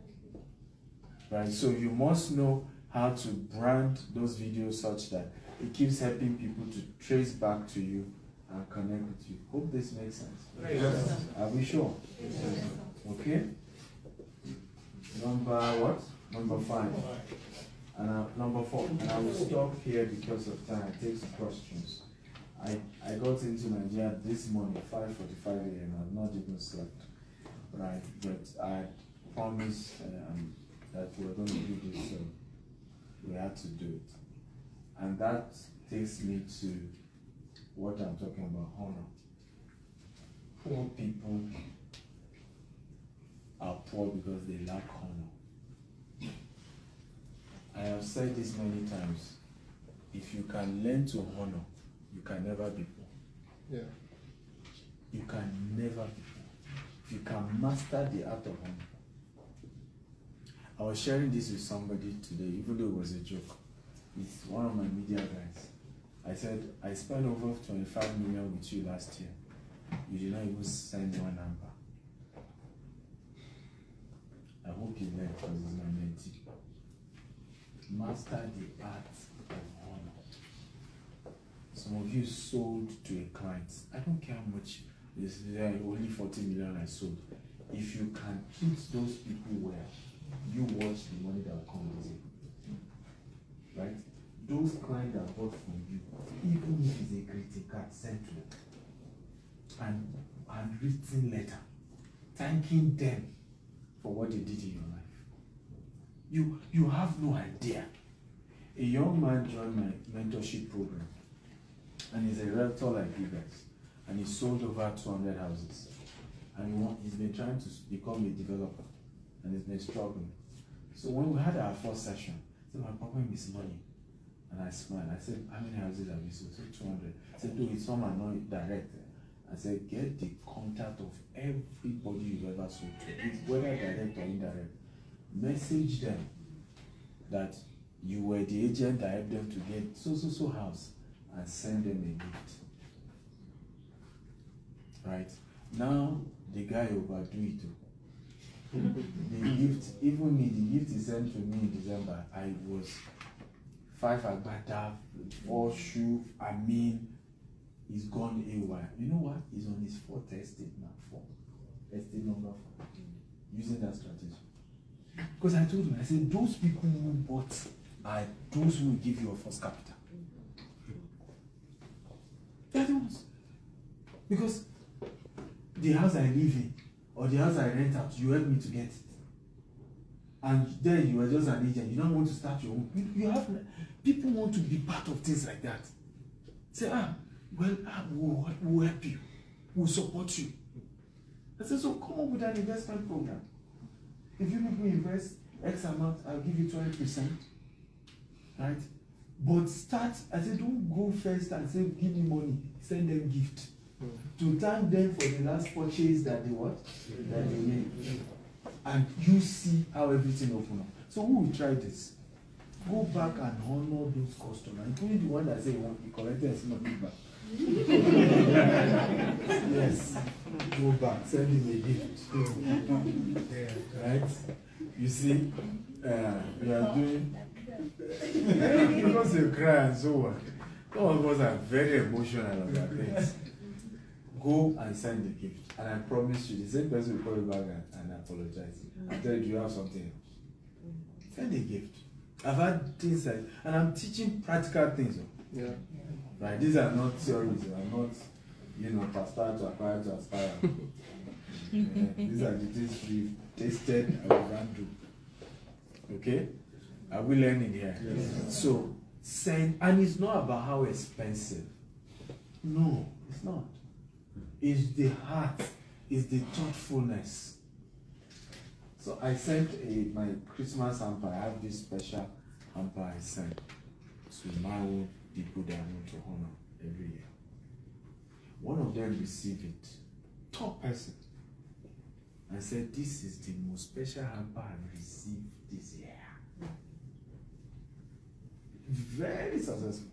Right? So you must know how to brand those videos such that it keeps helping people to trace back to you and connect with you. Hope this makes sense. Yes. Are we sure? Yes. Okay. Number what? Number 5. And number 4. And I will stop here because of time. I take some questions. I got into Nigeria this morning, 5:45 a.m. I've not even slept. Right, but I promised that we were going to do this, so we had to do it. And that takes me to what I'm talking about, honor. Poor people are poor because they lack honor. I have said this many times. If you can learn to honor, you can never be poor. Yeah. You can never be poor. If you can master the art of honor. I was sharing this with somebody today, even though it was a joke. It's one of my media guys. I said, I spent over 25 million with you last year. You did not even send one number. I hope you learned because it's my mentee. master the art of honor. Some of you sold to a client. I don't care how much. This is only 40 million I sold. If you can treat those people well, you watch the money that will come with it. Right? Those clients that bought from you, even if it's a greeting card sent to them, and written letter thanking them for what they did in your life. You have no idea. A young man joined my mentorship program, and he's a realtor like you guys, and he sold over 200 houses, and he's been trying to become a developer, and he's been struggling. So when we had our first session, I said, my papa miss money. And I smiled. I said, how many houses have you sold? I said, 200. I said, no, it's not direct. I said, get the contact of everybody you've ever sold to, whether direct or indirect. Message them that you were the agent that helped them to get so house, and send them a gift. Right? Now, the guy overdo it. The gift, even me, the gift he sent to me in December, I was 5 agbada, 4 shoe, he's gone AY. You know what? He's on his 4th estate now, 4. Estate number 4. Using that strategy. Because I told him, I said, those people who bought are those who will give you a first capital. They're the ones. Because the house I live in, or the house I rent out, you helped me to get it. And then you are just an agent, you don't want to start your own. People want to be part of things like that. Say, we'll help you, we'll support you. I said, so come up with an investment program. If you people invest X amount, I'll give you 20%. Right? But start, I said, don't go first and say, give me money, send them gift. To thank them for the last purchase that they what? That they made. And you see how everything open up. So who will try this? Go back and honor those customers, including the one that say he collected a small back. Yes. Go back, send him a gift. Right? You see, we are doing because you cry and so on. Some of us are very emotional about things. Go and send the gift. And I promise you, the same person will call you back and apologize. I tell you have something else. Send a gift. I've had things like, and I'm teaching practical things. Yeah. Right? These are not theories. I'm not, pastor to acquire to aspire. These are the things we've tasted and we've run through. Okay? Are we learning here? Yes. So, send, and it's not about how expensive. No, it's not. It's the heart, it's the thoughtfulness. So I sent my Christmas hamper. I have this special hamper I sent to my own people that I want to honor every year. One of them received it, top person, and said, this is the most special hamper I've received this year. Very successful.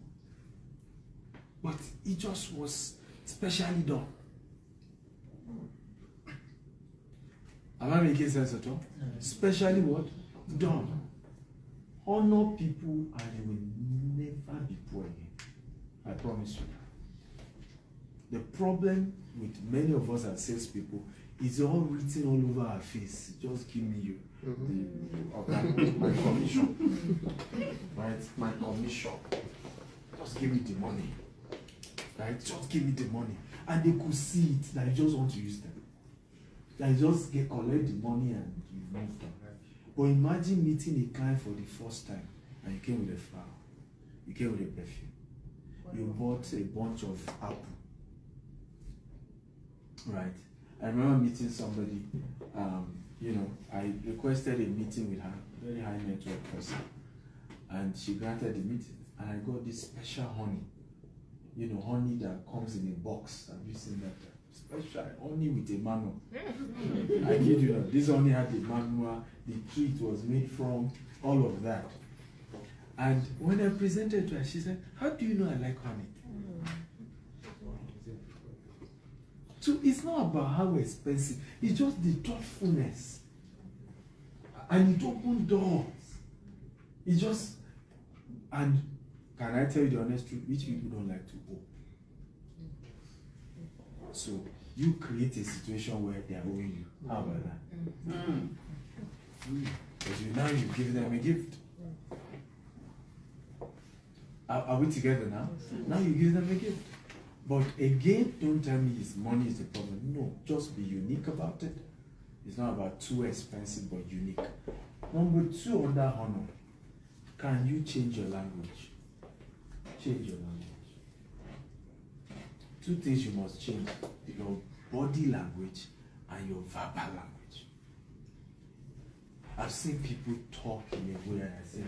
But it just was specially done. Am I making sense at all? Specially what? Done. Honor people and they will never be poor again. I promise you. The problem with many of us as salespeople is all written all over our face. Just give me you. My commission. Right? My commission. Just give me the money. Right? Just give me the money. And they could see it that you just want to use them. That you just collect the money and you move on. But imagine meeting a client for the first time and you came with a flower. You came with a perfume. You bought a bunch of apple. Right? I remember meeting somebody, I requested a meeting with her, very high network person. And she granted the meeting. And I got this special honey. Honey that comes in a box. Have you seen that? Special honey with a manual. I kid you not. This honey had a manual, the tree it was made from, all of that. And when I presented to her, she said, how do you know I like honey? So it's not about how expensive, it's just the thoughtfulness. And it opens doors. It's just, And can I tell you the honest truth? Rich people don't like to owe. So you create a situation where they are owing you. How about that? Because now you give them a gift. Are we together now? Now you give them a gift. But again, don't tell me his money is the problem. No, just be unique about it. It's not about too expensive, but unique. Number 2, under honor, can you change your language? Change your language. 2 things you must change: your body language and your verbal language. I've seen people talk in a way and I say,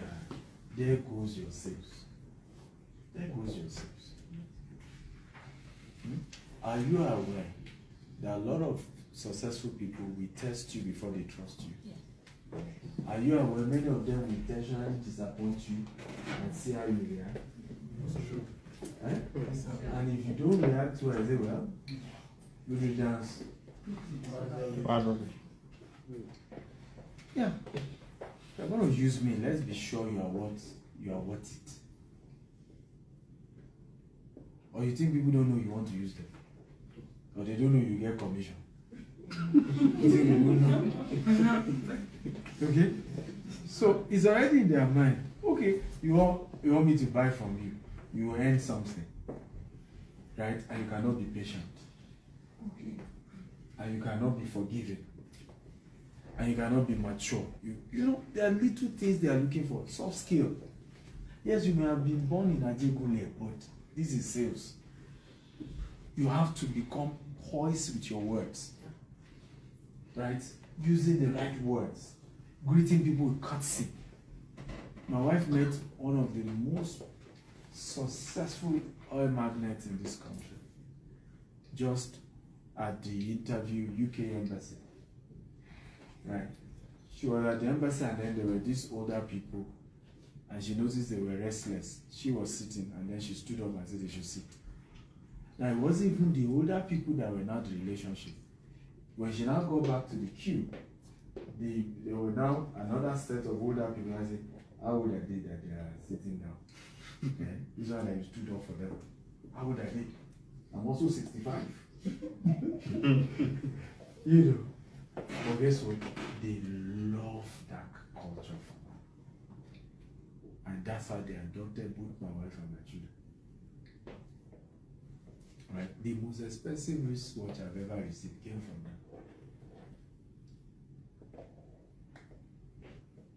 there goes your sales. There goes your sales. Are you aware that a lot of successful people will test you before they trust you? Yes. Are you aware many of them will intentionally disappoint you and see how you react? Eh? And if you don't react to it, I say, well, good riddance. Yeah. You're going to use me. Let's be sure you are worth it. Or you think people don't know you want to use them? Or they don't know you get commission? You think they don't know? Okay? So it's already in their mind. Okay, you want me to buy from you. You earn something. Right? And you cannot be patient. Okay. And you cannot be forgiving. And you cannot be mature. You know, there are little things they are looking for. Soft skill. Yes, you may have been born in Ajegule, but this is sales. You have to become poised with your words. Right? Using the right words. Greeting people with courtesy. My wife met one of the most successful oil magnates in this country. Just at the interview, UK embassy. Right? She was at the embassy and then there were these older people and she noticed they were restless. She was sitting and then she stood up and said they should sit. Now it wasn't even the older people that were not the relationship. When she now got back to the queue, there were now another set of older people. I said, how would I do that they are sitting down? Okay? This one I stood up for them. How would I do? I'm also 65. You know. But guess what? They love that culture. And that's how they adopted both my wife and my children. Right? The most expensive wristwatch I've ever received came from them.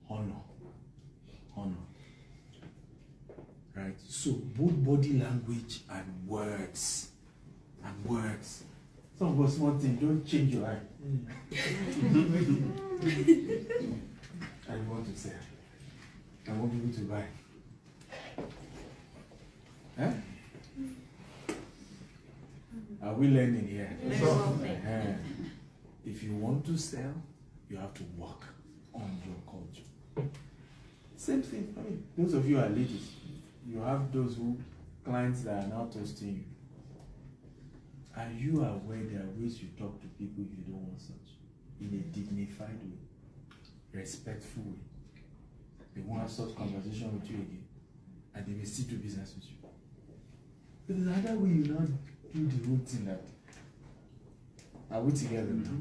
Honor. Right? So both body language and words. Some of us small things, don't change your eye. I want to sell. I want people to buy. Eh? Are we learning here? If you want to sell, you have to work on your culture. Same thing. I mean, those of you are ladies, you have those clients that are now toasting you. Are you aware there are ways you talk to people if you don't want such? In a dignified way, respectful way. They won't have such conversation with you again, and they will still do business with you. But the other way you not do the whole thing that are we together now?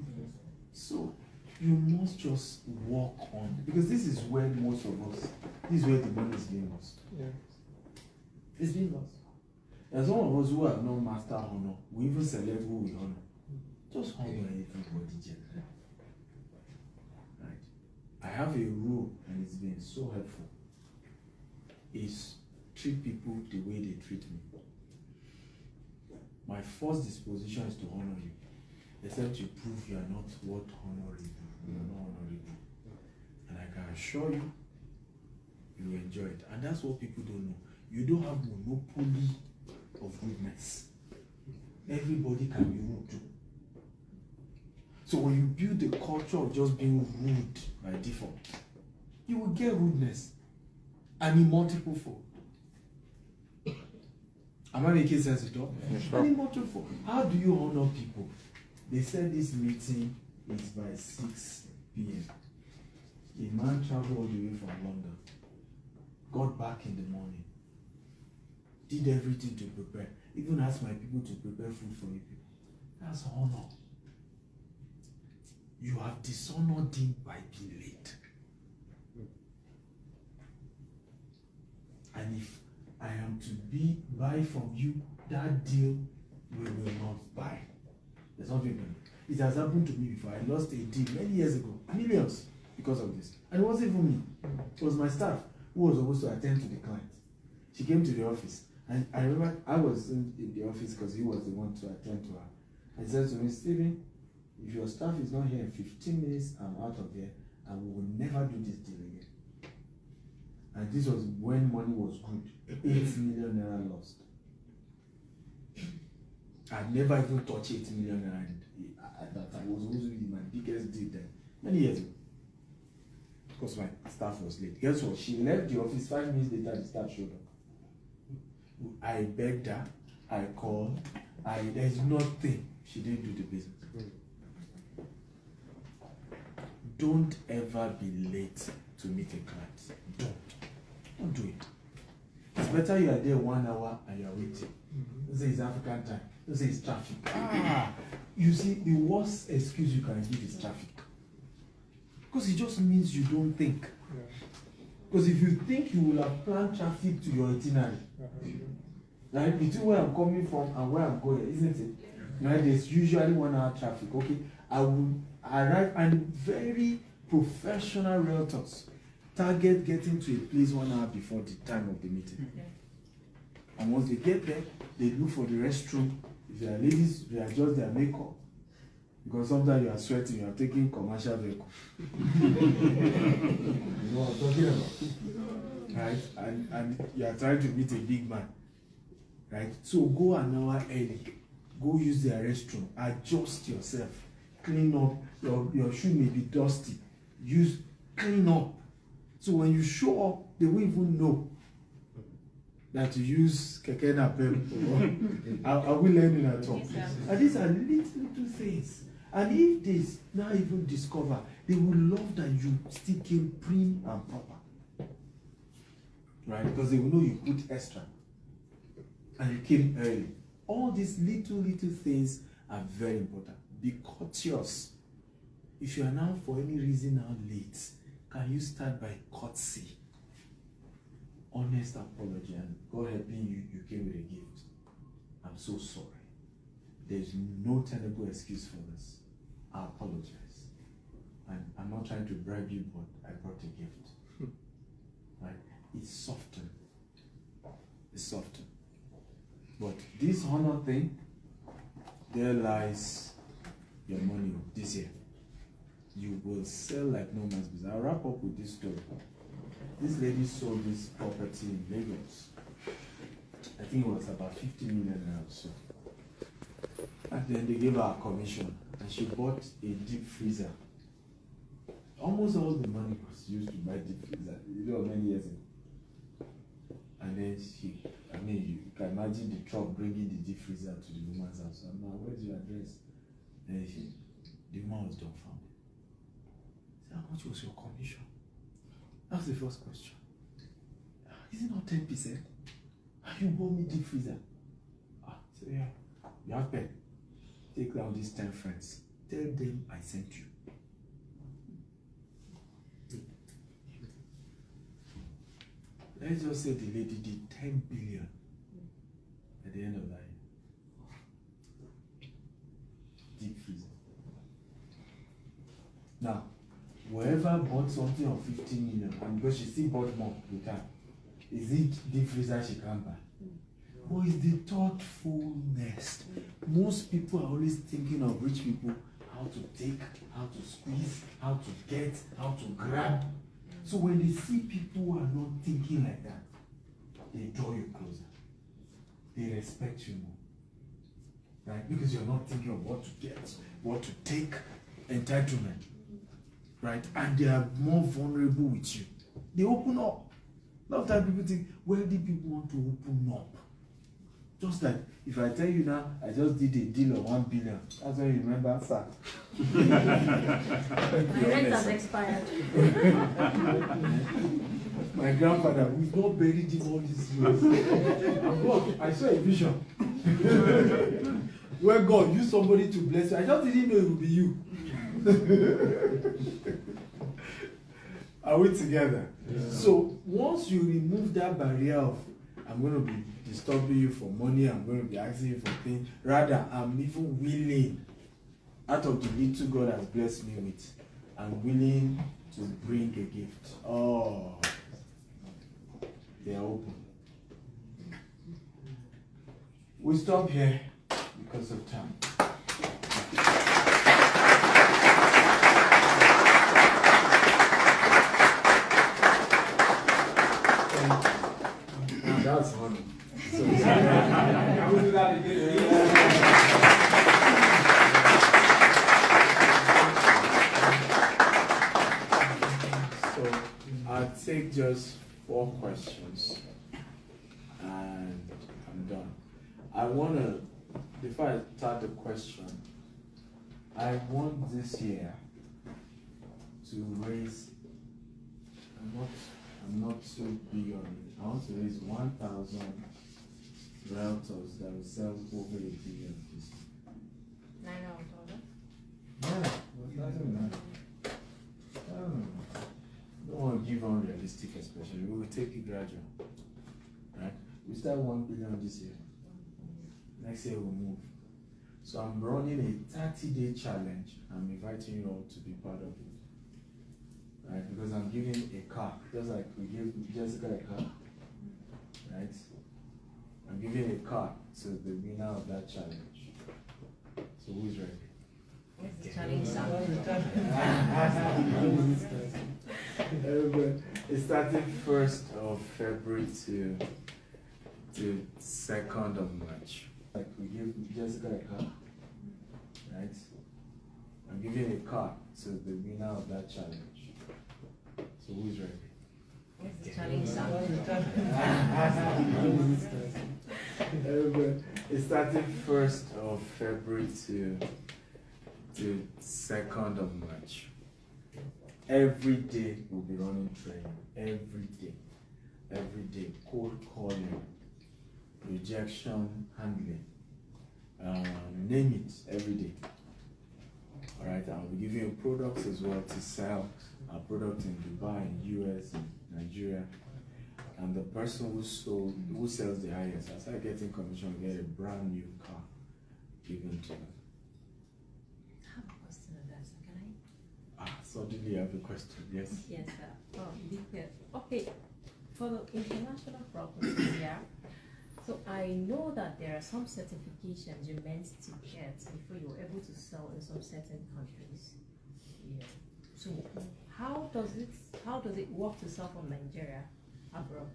So you must just work on, because this is where most of us, this is where the money is being lost. Yeah. It's being lost. There's some of us who have no master honor. We even select who we honor. Just honor everybody generally. Right? I have a rule and it's been so helpful. Is treat people the way they treat me. My first disposition is to honor you. Except you prove you are not what honorable. You are not honorable. And I can assure you, you will enjoy it. And that's what people don't know. You don't have monopoly of rudeness. Everybody can be rude too. So when you build the culture of just being rude by default, you will get rudeness. And in multiple fold. Am I making sense at all? Yes, sir. And in multiple fold. How do you honor people? They said this meeting is by 6 p.m. A man traveled all the way from London got back in the morning, did everything to prepare, even asked my people to prepare food for you people. That's honor. You have dishonored him by being late. And if I am to buy from you, that deal we will not buy. There's nothing. It has happened to me before. I lost a deal many years ago, millions, because of this. And it wasn't even me. It was my staff who was supposed to attend to the client. She came to the office, and I remember I was in the office because he was the one to attend to her. I said to me, Stephen, if your staff is not here in 15 minutes, I'm out of here, and we will never do this deal again. And this was when money was good. 8 million naira lost. I never even touched 8 million naira at that time. It was supposed to be my biggest deal then, many years ago. Because my staff was late. Guess what? She left the office 5 minutes later, the staff showed up. I begged her, I called, there's nothing. She didn't do the business. Don't ever be late to meet a client. Don't do it. It's better you are there 1 hour and you are waiting. Don't say it's African time. Don't say it's traffic. You see, the worst excuse you can give is traffic. Because it just means you don't think. Because if you think, you will have planned traffic to your itinerary. Right? Between where I'm coming from and where I'm going, isn't it? Right? There's usually 1 hour traffic. Okay? I will arrive, and very professional realtors target getting to a place 1 hour before the time of the meeting. And once they get there, they look for the restroom. If they are ladies, they adjust their makeup. Because sometimes you are sweating, you are taking commercial vehicle. You know what I'm talking about? Right? And you are trying to meet a big man. Right? So go an hour early. Go use their restroom. Adjust yourself. Clean up. Your shoe may be dusty. Clean up. So when you show up, they won't even know that you use keke napep. Are we learning at all? Yes, and these are little things. And if they now even discover, they will love that you still came prim and proper. Right? Because they will know you put extra. And you came early. All these little things are very important. Be courteous. If you are now for any reason now late, can you start by courtesy? Honest apology, and God helping you, you came with a gift. I'm so sorry. There's no tenable excuse for this. I apologize. And I'm not trying to bribe you, but I brought a gift. Right? It's softened. It's softened. But this honor thing, there lies your money this year. You will sell like no man's business. I'll wrap up with this story. This lady sold this property in Lagos. I think it was about 50 million or so. And then they gave her a commission, and she bought a deep freezer. Almost all the money was used to buy deep freezer, many years ago. And then you can imagine the truck bringing the deep freezer to the woman's house. I'm like, where's your address? And the woman was dumbfounded. How much was your commission? That's the first question. Is it not 10%? You bought me deep freezer. So yeah, you have pen. Take down these 10 friends. Tell them I sent you. Let's just say the lady did 10 billion at the end of that year. Deep freezer. Now, whoever bought something of 15 million, and because she still bought more with her, is it deep freezer she can't buy? Or is the thoughtfulness? Most people are always thinking of rich people, how to take, how to squeeze, how to get, how to grab. So when they see people who are not thinking like that, they draw you closer. They respect you more. Right? Because you're not thinking of what to get, what to take, entitlement. Right? And they are more vulnerable with you. They open up. A lot of times people think, wealthy people want to open up. Just like if I tell you now, I just did a deal of 1 billion. That's when you remember, sir. My rent has expired. My grandfather, we've not buried him all these years. And God, I saw a vision. Where God used somebody to bless you. I just didn't know it would be you. Are we together? Yeah. So once you remove that barrier of I'm going to be disturbing you for money, I'm going to be asking you for things, rather I'm even willing, out of the little God has blessed me with, I'm willing to bring a gift. Oh, they are open. We stop here because of time. That's funny. So, we'll do that again. So I'll take just 4 questions and I'm done. I want to, before I start the question, I want this year to raise, I'm not so big on it. I want to raise 1,000 realtors that will sell over $1 billion this year. $900. Yeah, but doesn't matter. Don't want to give unrealistic, especially. We will take it gradual. Right? We start 1 billion this year. Next year we'll move. So I'm running a 30-day challenge. I'm inviting you all to be part of it. Right? Because I'm giving a car, just like we gave Jessica a car. Right? I'm giving a car to the winner of that challenge. So who's ready? What's the challenge sound? It started 1st of February to 2nd of March. Like we gave Jessica a car, right? I'm giving a car to the winner of that challenge. So who's ready? What's the challenge sound? It started 1st of February to 2nd of March. Every day we'll be running training. Every day. Every day. Cold calling, rejection handling. Name it every day. Alright, and we'll give you products as well to sell. Our product in Dubai, in US, in Nigeria. And the person who sells the highest, aside getting commission, will get a brand new car given to them. I have a question on that, so can I? Suddenly you have a question, yes? Yes, sir. Okay, for the international properties, yeah. So I know that there are some certifications you meant to get before you're able to sell in some certain countries. Yeah. So how does it work to sell from Nigeria abroad?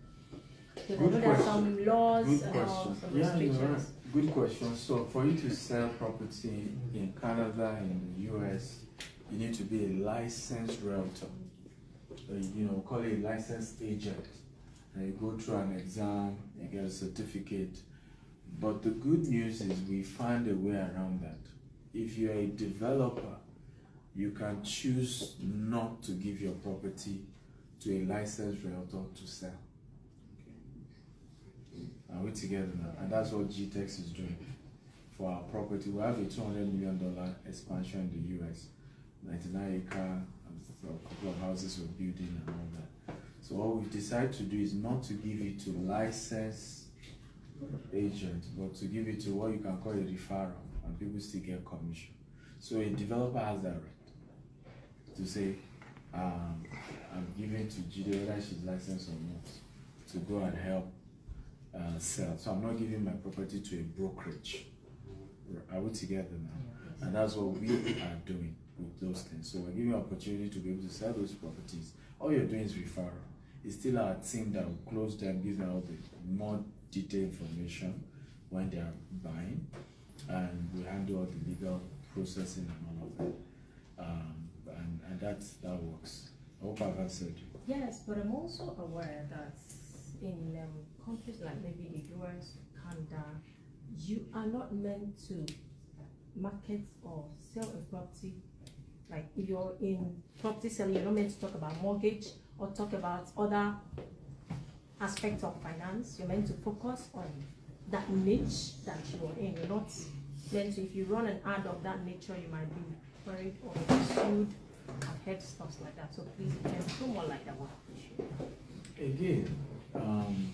Because I know there are some laws and some restrictions. Good question. So for you to sell property in Canada, in the US, you need to be a licensed realtor. Call it a licensed agent. And you go through an exam, you get a certificate. But the good news is we find a way around that. If you're a developer, you can choose not to give your property to a licensed realtor to sell. Are we together now? And that's what GTEX is doing for our property. We have a $200 million expansion in the US, 99 acre, a couple of houses we're building and all that. So what we've decided to do is not to give it to licensed agents, but to give it to what you can call a referral, and people still get commission. So a developer has that right to say, I'm giving to Jide, whether she's licensed or not, to go and help sell. So I'm not giving my property to a brokerage. Are we together now? Yes. And that's what we are doing with those things. So we're giving you an opportunity to be able to sell those properties. All you're doing is referral. It's still our team that will close them, give them all the more detailed information when they are buying, and we handle all the legal processing and all of that. And that works. I hope I've answered you. Yes, but I'm also aware that in countries like maybe the US, Canada, you are not meant to market or sell a property. Like if you're in property selling, you're not meant to talk about mortgage or talk about other aspects of finance. You're meant to focus on that niche that you're in. You're not meant to, if you run an ad of that nature, you might be worried or sued. I've heard stuff like that. So please, if you can do more like that, would appreciate. Again,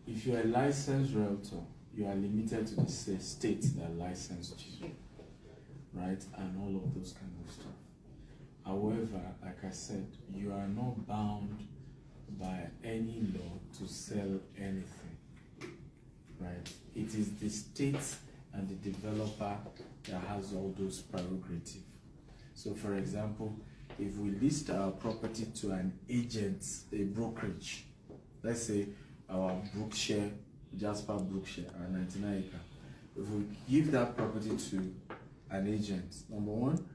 if you're a licensed realtor, you are limited to the state that licensed you, right? And all of those kind of stuff. However, like I said, you are not bound by any law to sell anything, right? It is the state and the developer that has all those prerogatives. So for example, if we list our property to an agent, a brokerage, let's say our Brookshire, Diaspora Brookshire, our 99 acre, if we give that property to an agent, number one,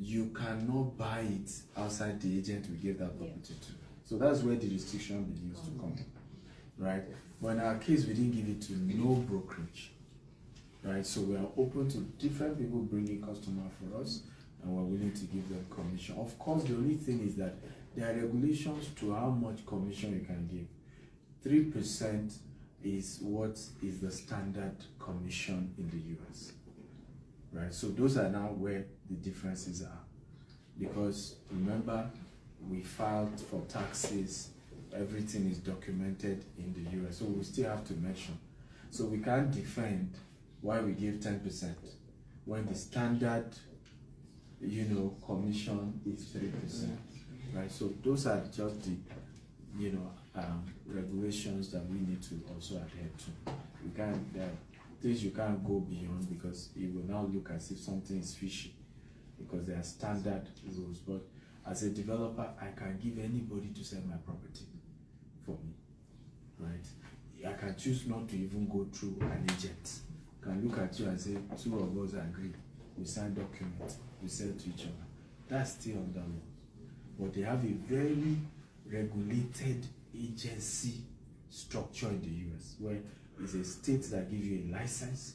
you cannot buy it outside the agent we gave that property to. So that's where the restriction begins to come, right? But in our case, we didn't give it to no brokerage, right? So we are open to different people bringing customers for us, and we're willing to give them commission. Of course, the only thing is that there are regulations to how much commission you can give. 3% is what is the standard commission in the US, right? So those are now where the differences are. Because remember, we filed for taxes, everything is documented in the US, so we still have to mention. So we can't defend why we give 10% when the standard, commission is 3%, right? So those are just the, regulations that we need to also adhere to. We can't, there are things you can't go beyond because it will now look as if something is fishy because there are standard rules. But as a developer, I can give anybody to sell my property for me, right? I can choose not to even go through an agent. I can look at you and say, two of us agree, we sign documents, we sell to each other. That's still under law. But they have a very regulated agency structure in the US where it's a state that gives you a license.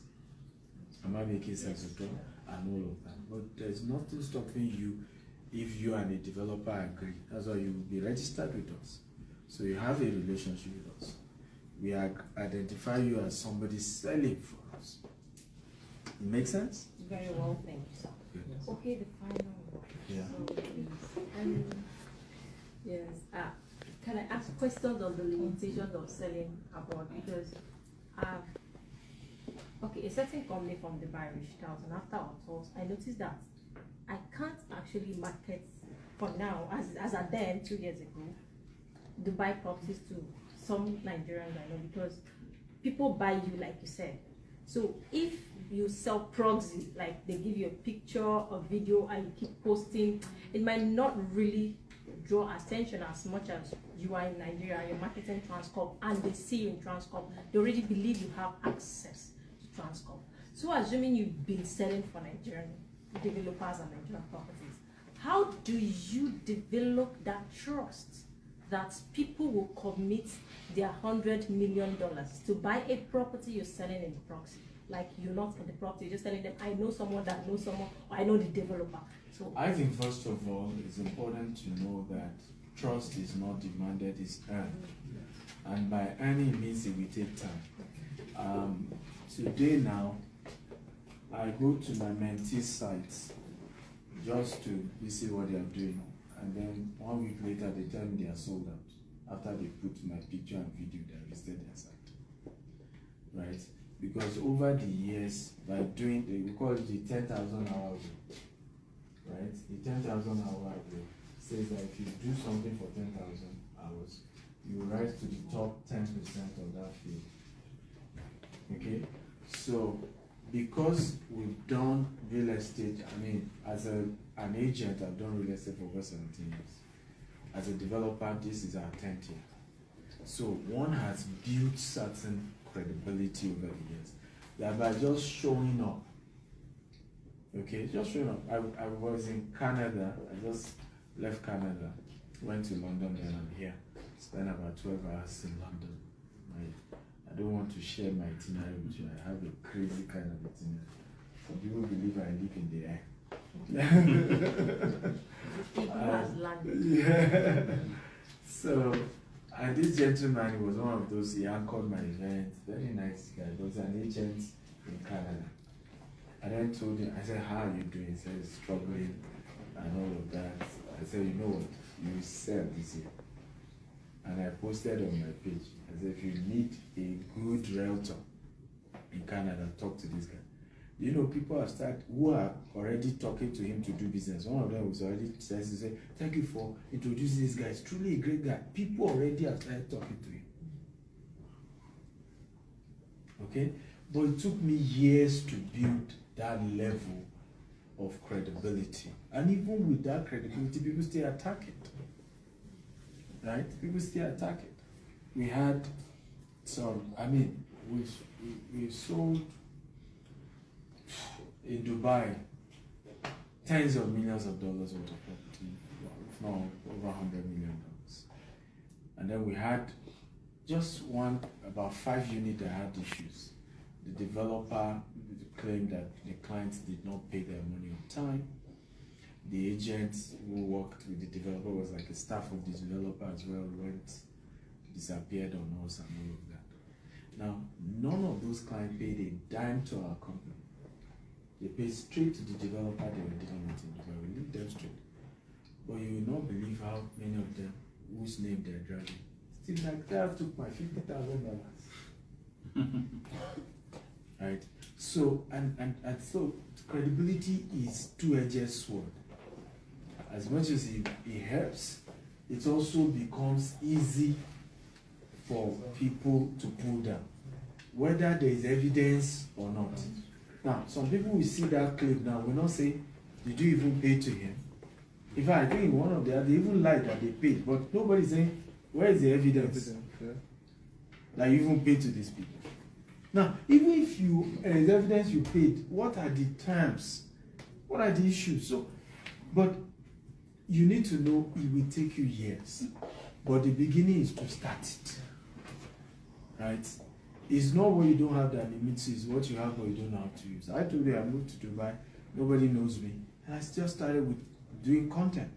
Am I making sense at all? And all of that. But there's nothing stopping you if you and a developer agree. That's why you will be registered with us. So you have a relationship with us. We identify you as somebody selling for us. It makes sense? Very well, thank you, sir. Yes. Okay, the final one. Yeah. So, please. Yes. Can I ask questions on the limitations of selling abroad? Because a certain company from Dubai reached out, and after our talks, I noticed that I can't actually market for now, as at then 2 years ago, Dubai properties to some Nigerians I know, because people buy you like you said. So if you sell proxy, like they give you a picture, a video, and you keep posting, it might not really draw attention as much as you are in Nigeria, you're marketing Transcorp, and they see you in Transcorp, they already believe you have access to Transcorp. So assuming you've been selling for Nigerian developers and Nigerian properties, how do you develop that trust that people will commit their $100 million to buy a property you're selling in the proxy? Like you're not in the property, you're just telling them, I know someone that knows someone, or I know the developer. So I think first of all, it's important to know that trust is not demanded, it's earned. And by earning means it will take time. Today now, I go to my mentees' sites just to see what they are doing. And then 1 week later, they tell me they are sold out after they put my picture and video that listed their site. Right? Because over the years, by doing, we call it the 10,000 hour rule. Right? The 10,000 hour rule says that if you do something for 10,000 hours, you rise to the top 10% of that field. Okay? So, because we've done real estate, as an agent, I've done real estate for over 17 years. As a developer, this is our 10th year. So one has built certain credibility over the years. That by just showing up, okay, just showing up. I was in Canada, I just left Canada, went to London, then I'm here. Spent about 12 hours in London. I don't want to share my itinerary with you. I have a crazy kind of itinerary. Some people believe I live in the air. People has landed. Yeah. So, and this gentleman, he was one of those, he anchored my event, very nice guy, he was an agent in Canada. I then told him, I said, how are you doing? He said, struggling and all of that. I said, you know what, you sell this year. And I posted on my page, I said, if you need a good realtor in Canada, talk to this guy. You know, people have started, who are already talking to him to do business. One of them was already says, he said, thank you for introducing this guy. He's truly a great guy. People already have started talking to him. Okay? But it took me years to build that level of credibility. And even with that credibility, people still attack it. Right? People still attack it. We had some, I mean, we've sold in Dubai tens of millions of dollars worth of property, if not over $100 million. And then we had just about 5 units that had issues. The developer claimed that the clients did not pay their money on time. The agent who worked with the developer was like a staff of the developer as well, disappeared on us and all of that. Now, none of those clients paid a dime to our company. They paid straight to the developer they were dealing with in Dubai. We leave them straight. But you will not believe how many of them whose name they're dragging. Still like that took my $50,000. Right? So and so credibility is two-edged sword. As much as it helps, it also becomes easy for people to pull down, whether there is evidence or not. Now, some people will see that clip now, will not say, did you even pay to him? In fact, I think one of them, they even lied that they paid, but nobody's saying, where is the evidence that you even paid to these people? Now, even if there is evidence you paid, what are the terms? What are the issues? So, but you need to know it will take you years. But the beginning is to start it. Right? It's not what you don't have that limits, it's what you have but you don't know how to use. I told you I moved to Dubai, nobody knows me. And I just started with doing content.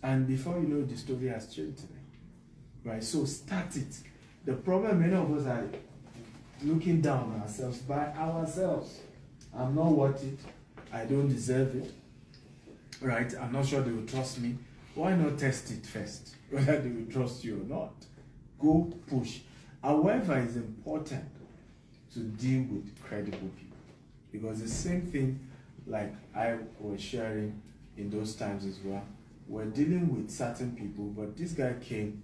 And before you know, the story has changed today. Right? So start it. The problem many of us are looking down on ourselves by ourselves. I'm not worth it. I don't deserve it. Right? I'm not sure they will trust me. Why not test it first? Whether they will trust you or not. Go push. However, it's important to deal with credible people. Because the same thing like I was sharing in those times as well. We're dealing with certain people, but this guy came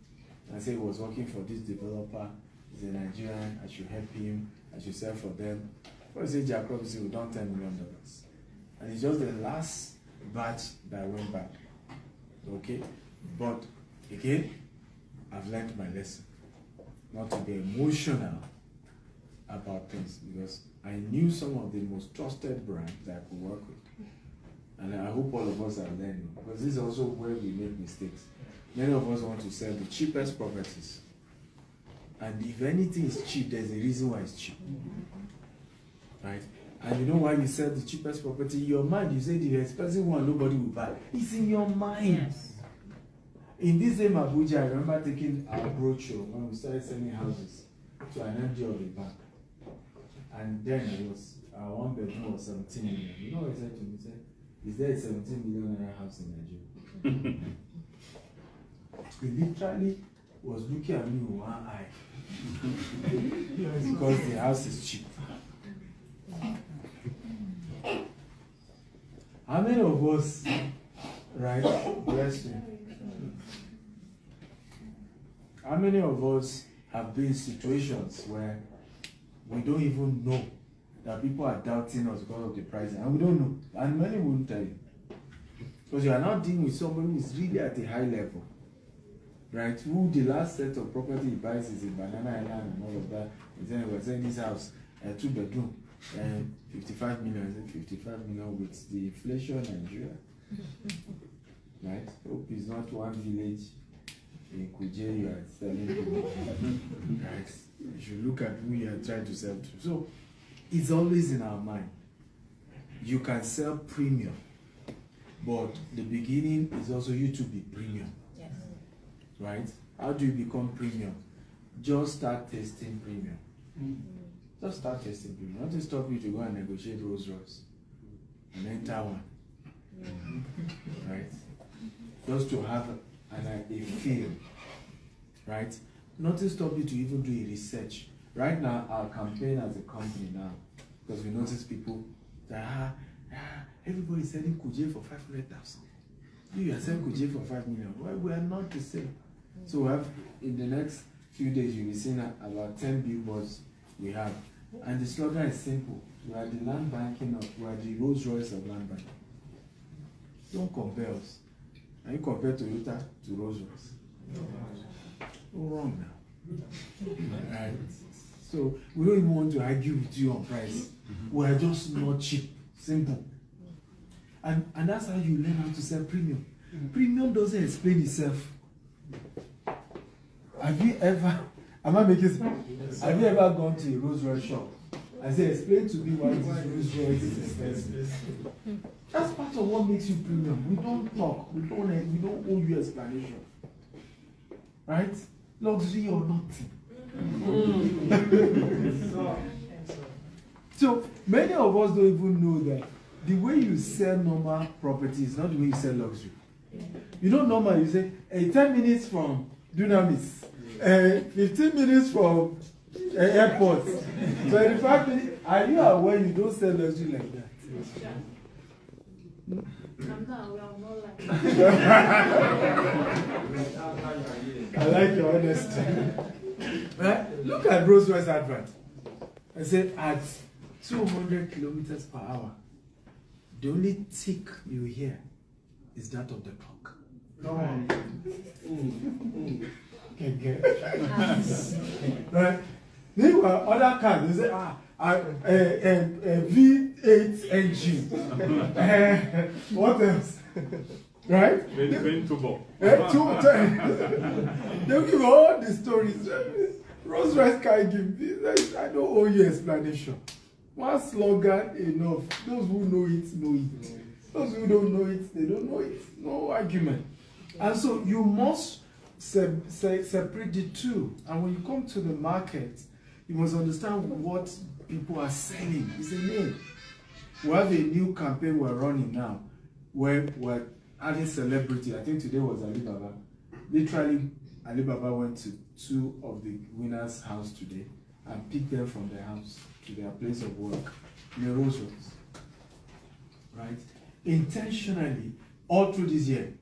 and said he was working for this developer. He's a Nigerian, I should help him, I should sell for them. For say Jacob said we don't $10 million. And it's just the last batch that went back. Okay? But again, I've learned my lesson. Not to be emotional about things, because I knew some of the most trusted brands that I could work with. And I hope all of us are learning, because this is also where we make mistakes. Many of us want to sell the cheapest properties. And if anything is cheap, there's a reason why it's cheap. Right? And you know why you sell the cheapest property? In your mind, you say the expensive one nobody will buy. It's in your mind. Yes. In this same Abuja, I remember taking our brochure when we started selling houses to an MD of a bank. And then it was, our one bedroom was 17 million. You know what he said to me? He said, is there a 17 million house in Nigeria? He literally was looking at me with one eye. Because the house is cheap. How many of us, right, bless you, how many of us have been in situations where we don't even know that people are doubting us because of the pricing, and we don't know, and many won't tell you. Because you are not dealing with somebody who is really at a high level, right? Who the last set of property he buys is in Banana Island and all of that. And then we're saying this house, 2 bedroom, and 55 million. Is it 55 million with the inflation in Nigeria? Right? Hope it's not one village in Kuje you are selling to. Right? You should look at who you are trying to sell to. So it's always in our mind. You can sell premium, but the beginning is also you to be premium. Yes. right? How do you become premium? Just start testing premium. Just start testing premium. Nothing stop you to go and negotiate Rolls Royce and enter one, right? Just to have a feel, right? Nothing stop you to even do a research. Right now, our campaign as a company now, because we notice people that everybody's selling Kuje for 500,000. You are selling Kuje for 5 million. Well, we are not the same. So we have, in the next few days, you'll be seeing about 10 billboards we have. And the slogan is simple. We are the land banking we are the Rolls Royce of land banking. Don't compare us. And you compare Toyota to Rolls Royce. No wrong now. Right? So we don't even want to argue with you on price. We are just not cheap. Simple. And that's how you learn how to sell premium. Premium doesn't explain itself. Have you ever, am I making sense? Have you ever gone to a Rolls Royce shop and say, explain to me why this Rolls Royce is expensive? That's part of what makes you premium. We don't talk. We don't owe you explanation. Right? Luxury or nothing. So many of us don't even know that the way you sell normal property is not the way you sell luxury. You know, normal, you say, 10 minutes from Dunamis, 15 minutes from airport, 25 minutes. Are you aware you don't sell luxury like that? I'm not aware, I'm not like I like your honesty. Right? Look at Rolls Royce advert. I said at 200 kilometers per hour, the only tick you hear is that of the clock. Okay. Right? Meanwhile, other cars, they say, V8 engine. What else? Right? They'll give all the stories. Rolls Royce can't give this. I don't owe you explanation. One slogan enough. Those who know it, know it. Those who don't know it, they don't know it. No argument. And so you must separate the two. And when you come to the market, you must understand what people are selling. It's a name. We have a new campaign we're running now where we're adding celebrity. I think today was Alibaba. Literally, Alibaba went to 2 of the winners' house today and picked them from their house to their place of work in a Rolls Royce. Right? Intentionally, all through this year,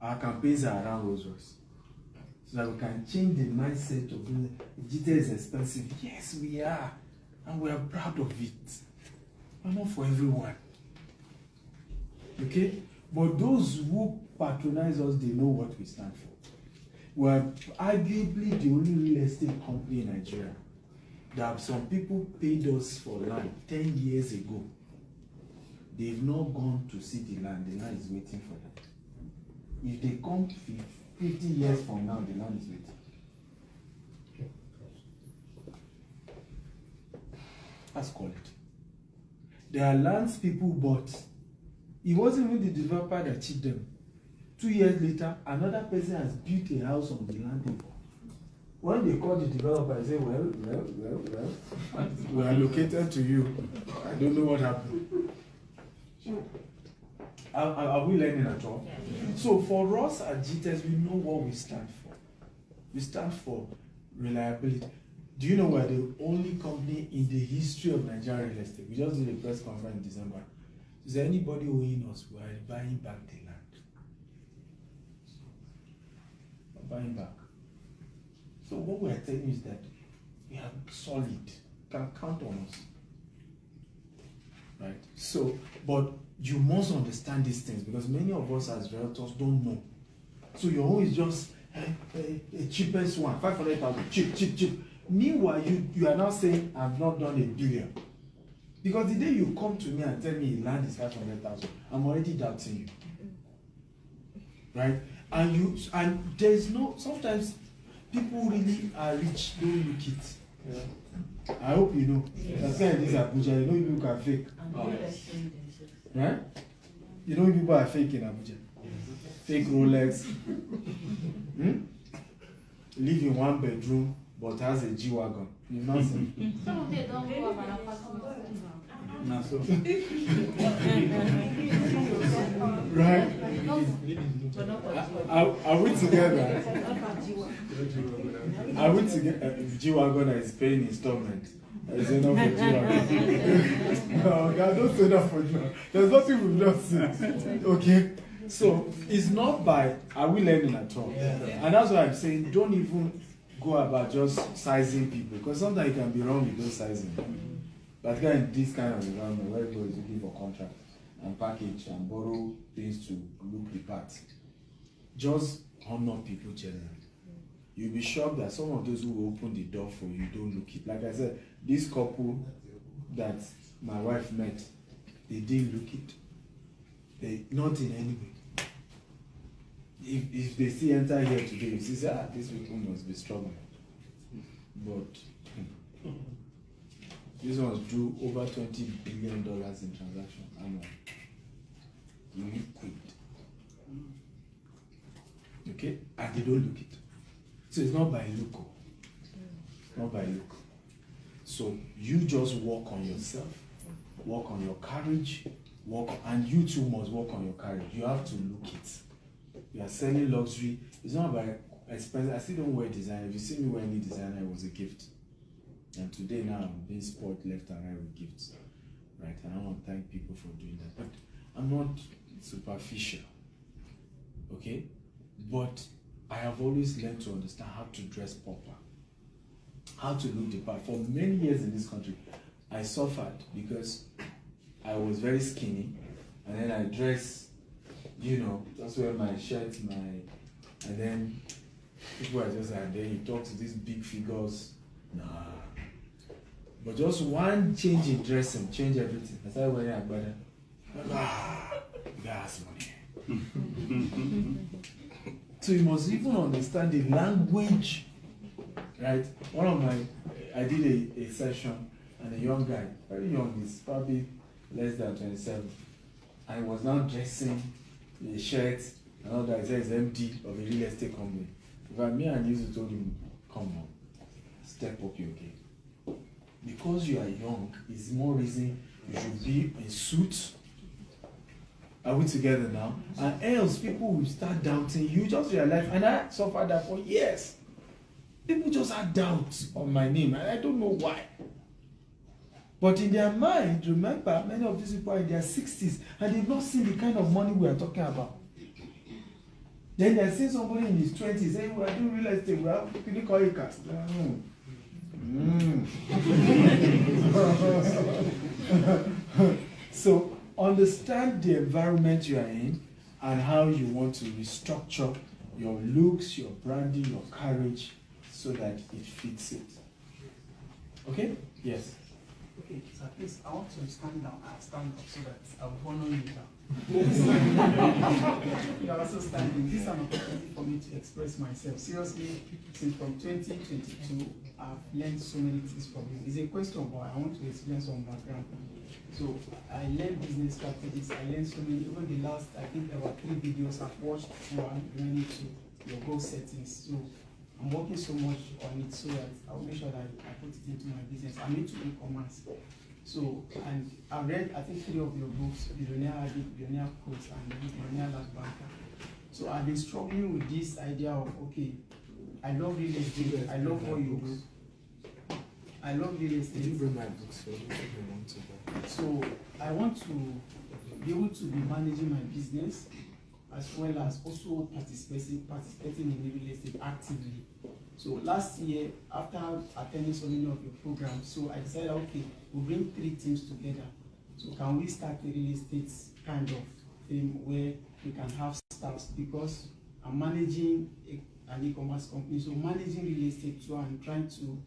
our campaigns are around Rolls Royce. So that we can change the mindset of digital is expensive. Yes, we are. And we are proud of it. But not for everyone. Okay? But those who patronize us, they know what we stand for. We are arguably the only real estate company in Nigeria that some people paid us for land 10 years ago. They've not gone to see the land is waiting for them. If they come 50 years from now, the land is waiting. That's quality. There are lands people bought. It wasn't even the developer that cheated them. 2 years later, another person has built a house on the land they bought. When they call the developer, I say, well, we are located to you. I don't know what happened. Are we learning at all? Yes. So for us at GTES, we know what we stand for. We stand for reliability. Do you know we're the only company in the history of Nigerian real estate? We just did a press conference in December. Is there anybody owing us? We are buying back the land. We're buying back. So what we are telling you is that we are solid. You can count on us. Right? So, but you must understand these things because many of us as realtors don't know. So your home is just a cheapest one, 500,000, cheap. Meanwhile, you are now saying, I've not done $1 billion. Because the day you come to me and tell me land is 500,000, I'm already doubting you. Right? And there's no, sometimes people really are rich, don't look it. Yeah. I hope you know. Yes. That's why in this Abuja, you know you look are fake. Right? You know people are fake in Abuja. Fake Rolex. live in one bedroom but has a G-Wagon. You've not seen. Some of them don't go have an apartment. Nah, so. Right? Are we together? Are we together? G-Wagon is paying installment. Is enough for G-Wagon? No, God, don't say that for G-Wagon. There's nothing we've not seen. Okay? So, it's not by, are we learning at all? And that's why I'm saying, don't even go about just sizing people, because sometimes you can be wrong with those sizing. But in this kind of environment where everybody is looking for contract and package and borrow things to look the part, just honor people generally. You'll be shocked that some of those who open the door for you don't look it. Like I said, this couple that my wife met, they didn't look it. They not in any way. If they see enter here today, you see, these people must be struggling. But these ones do over $20 billion in transactions annually. Liquid. Okay? And they don't look it. So it's not by look. Not by look. So you just work on yourself, work on your courage, and you too must work on your courage. You have to look it. You are selling luxury. It's not about expensive. I still don't wear designer. If you see me wear any designer, it was a gift. And today now I'm being spoiled left and right with gifts. Right? And I want to thank people for doing that. But I'm not superficial. Okay? But I have always learned to understand how to dress proper. How to look the part. For many years in this country, I suffered because I was very skinny. And then I dress, just wear my shirt, and then people are just like, then you talk to these big figures. Nah. But just one change in dressing, change everything. I started wearing a brother. You guys money. So you must even understand the language, right? I did a session, and a young guy, very young, he's probably less than 27. I was now dressing the shirt and all that. He said he's MD of a real estate company. But me and you told him, come on, step up your game. Because you are young, is more reason you should be in suit. Are we together now? And else people will start doubting you. Just realize, and I suffered that for years. People just had doubts on my name, and I don't know why. But in their mind, remember, many of these people are in their 60s, and they've not seen the kind of money we are talking about. Then they're seeing somebody in his 20s saying, we are doing real estate, we have 3 acres. So understand the environment you are in and how you want to restructure your looks, your branding, your courage, so that it fits it. Okay? Yes. Okay, so at least I want to stand down and stand up so that I will honor you now. You are also standing. This is an opportunity for me to express myself. Seriously, since from 2022, I've learned so many things from you. It's a question, but I want to explain some background. So I learned business strategies. I learned so many. Even the last, I think there were 3 videos I've watched one related to your goal settings. So I'm working so much on it so that I'll make sure that I put it into my business. I'm into e-commerce. So, and I read, I think 3 of your books, Billionaire Habit, Billionaire Quotes, and Billionaire Last Banker. So I've been struggling with this idea of, okay, I love real estate, I love what you do. I love real estate. Did you bring my books for you? So I want to be able to be managing my business as well as also participating in the real estate actively. So last year, after attending so many of your programs, so I decided, okay, we'll bring 3 teams together. So can we start a real estate kind of thing where we can have staffs, because I'm managing an e-commerce company, so managing real estate too and trying to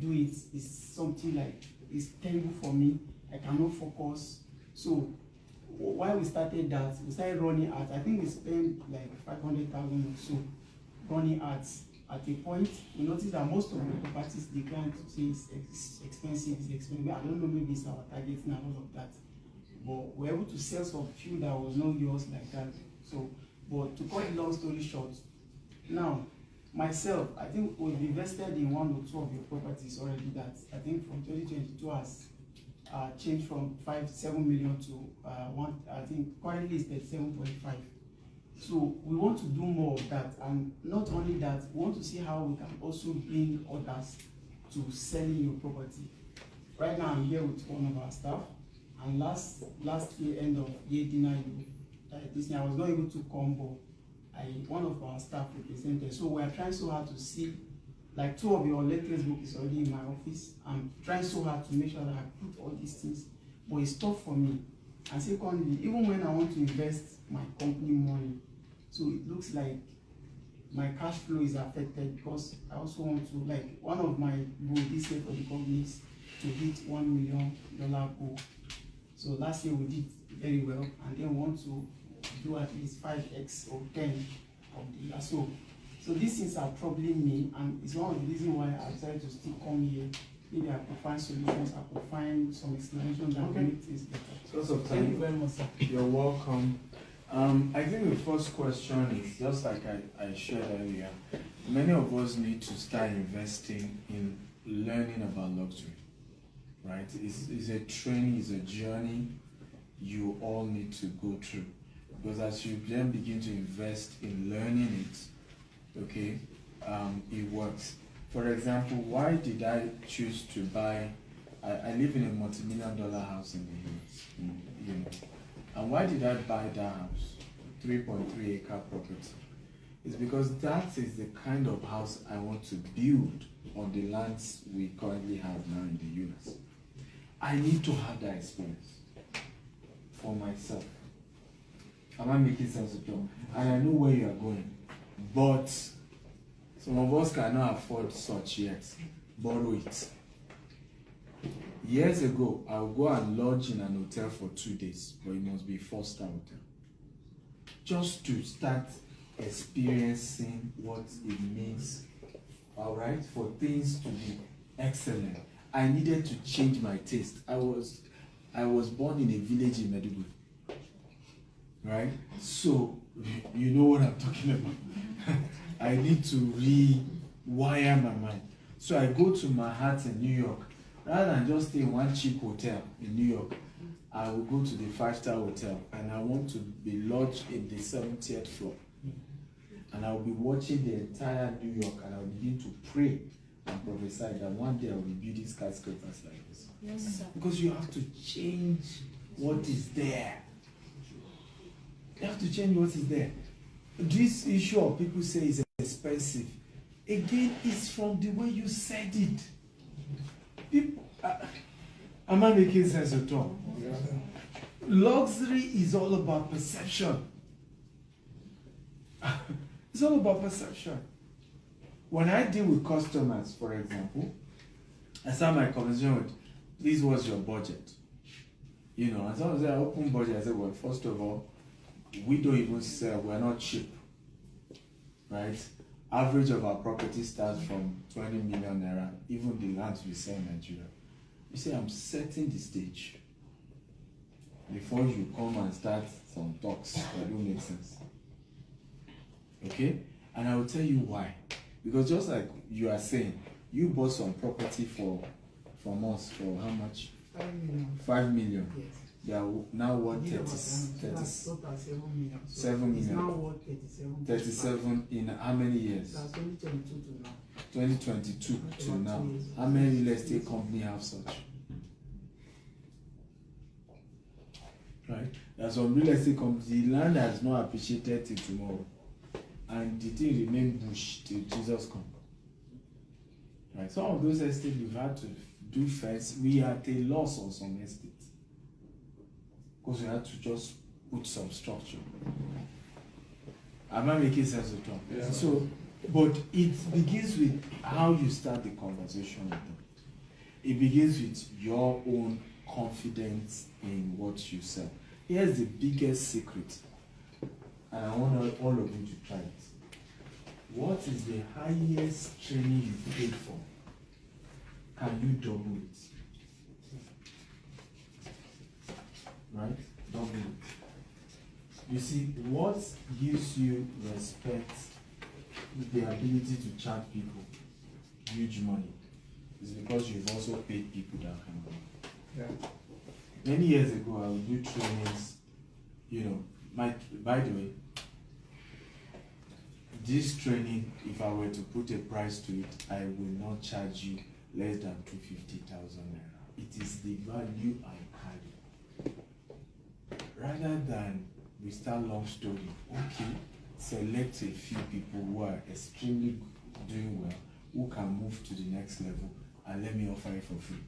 do it is something like, it's terrible for me. I cannot focus. So while we started that, we started running ads. I think we spent like 500,000 or so running ads. At a point, we noticed that most of the properties the client say is expensive. I don't know, maybe it's our target and all of that. But we're able to sell some few that was not yours like that. So, but to cut the long story short, now myself, I think we've invested in 1 or 2 of your properties already that I think from 2022 has changed from 7 million to one. I think currently it's 37.5. So we want to do more of that, and not only that, we want to see how we can also bring others to selling your property. Right now, I'm here with one of our staff, and last year, end of year dinner, this year I was not able to come, but one of our staff represented. So we are trying so hard to see, like 2 of your latest book is already in my office. I'm trying so hard to make sure that I put all these things, but it's tough for me. And secondly, even when I want to invest my company money, so it looks like my cash flow is affected, because I also want to, like, one of my goals this year for the company is to hit $1 million goal. So last year we did very well, and then we want to do at least 5x or 10 of the year. So these things are troubling me, and it's one of the reasons why I decided to still come here. Maybe I could find solutions, I could find some explanations that make things better. Source of Thank you time. very much, sir. You're welcome. I think the first question is just like I shared earlier. Many of us need to start investing in learning about luxury, right? It's a training, it's a journey you all need to go through. Because as you then begin to invest in learning it, okay, it works. For example, why did I choose to buy? I live in a multi-million-dollar house in the US, you know. And why did I buy that house? 3.3 acre property. It's because that is the kind of house I want to build on the lands we currently have now in the US. I need to have that experience for myself. Am I making sense of you? And I know where you are going. But some of us cannot afford such yet. Borrow it. Years ago, I would go and lodge in an hotel for 2 days, but it must be a 4-star hotel. Just to start experiencing what it means, all right, for things to be excellent. I needed to change my taste. I was born in a village in Meduguri, right? So, you know what I'm talking about. I need to rewire my mind. So I go to Manhattan, New York. Rather than just stay in one cheap hotel in New York, I will go to the 5-star hotel, and I want to be lodged in the 70th floor. And I will be watching the entire New York, and I will begin to pray and prophesy that one day I will be building skyscrapers like this. Yes, sir. Because you have to change what is there. You have to change what is there. This issue of people say is expensive, again, it's from the way you said it. People, am I making sense at all? Yeah. Luxury is all about perception. It's all about perception. When I deal with customers, for example, I start my conversation with, please, what's your budget? You know, as long as I open budget, I say, well, first of all, we don't even sell, we're not cheap, right? Average of our property starts from 20 million naira, even the lands we sell in Nigeria. You say, I'm setting the stage before you come and start some talks that don't make sense. Okay? And I will tell you why. Because just like you are saying, you bought some property from us for how much? 5 million. 5 million. Yes. They are now worth 7 million. It's now worth 37. 37 in how many years? That's 2022 to now. 2022 to now. How many real estate companies have such? Right? There's some real estate companies, the land has not appreciated till tomorrow. And the thing remains bush till Jesus comes. Right? Some of those estates we've had to do first, we are at a loss on some estates. Because we had to just put some structure. Am I making sense of it? Yeah. So, but it begins with how you start the conversation with them. It begins with your own confidence in what you sell. Here's the biggest secret, and I want all of you to try it. What is the highest training you paid for? Can you double it? Right? Double it. You see, what gives you respect the ability to charge people huge money is because you've also paid people that kind of money. Yeah. Many years ago, I would do trainings, by the way, this training, if I were to put a price to it, I will not charge you less than 250,000 naira. It is the value I carry. Rather than we start long story, okay, select a few people who are extremely doing well, who can move to the next level, and let me offer it for free.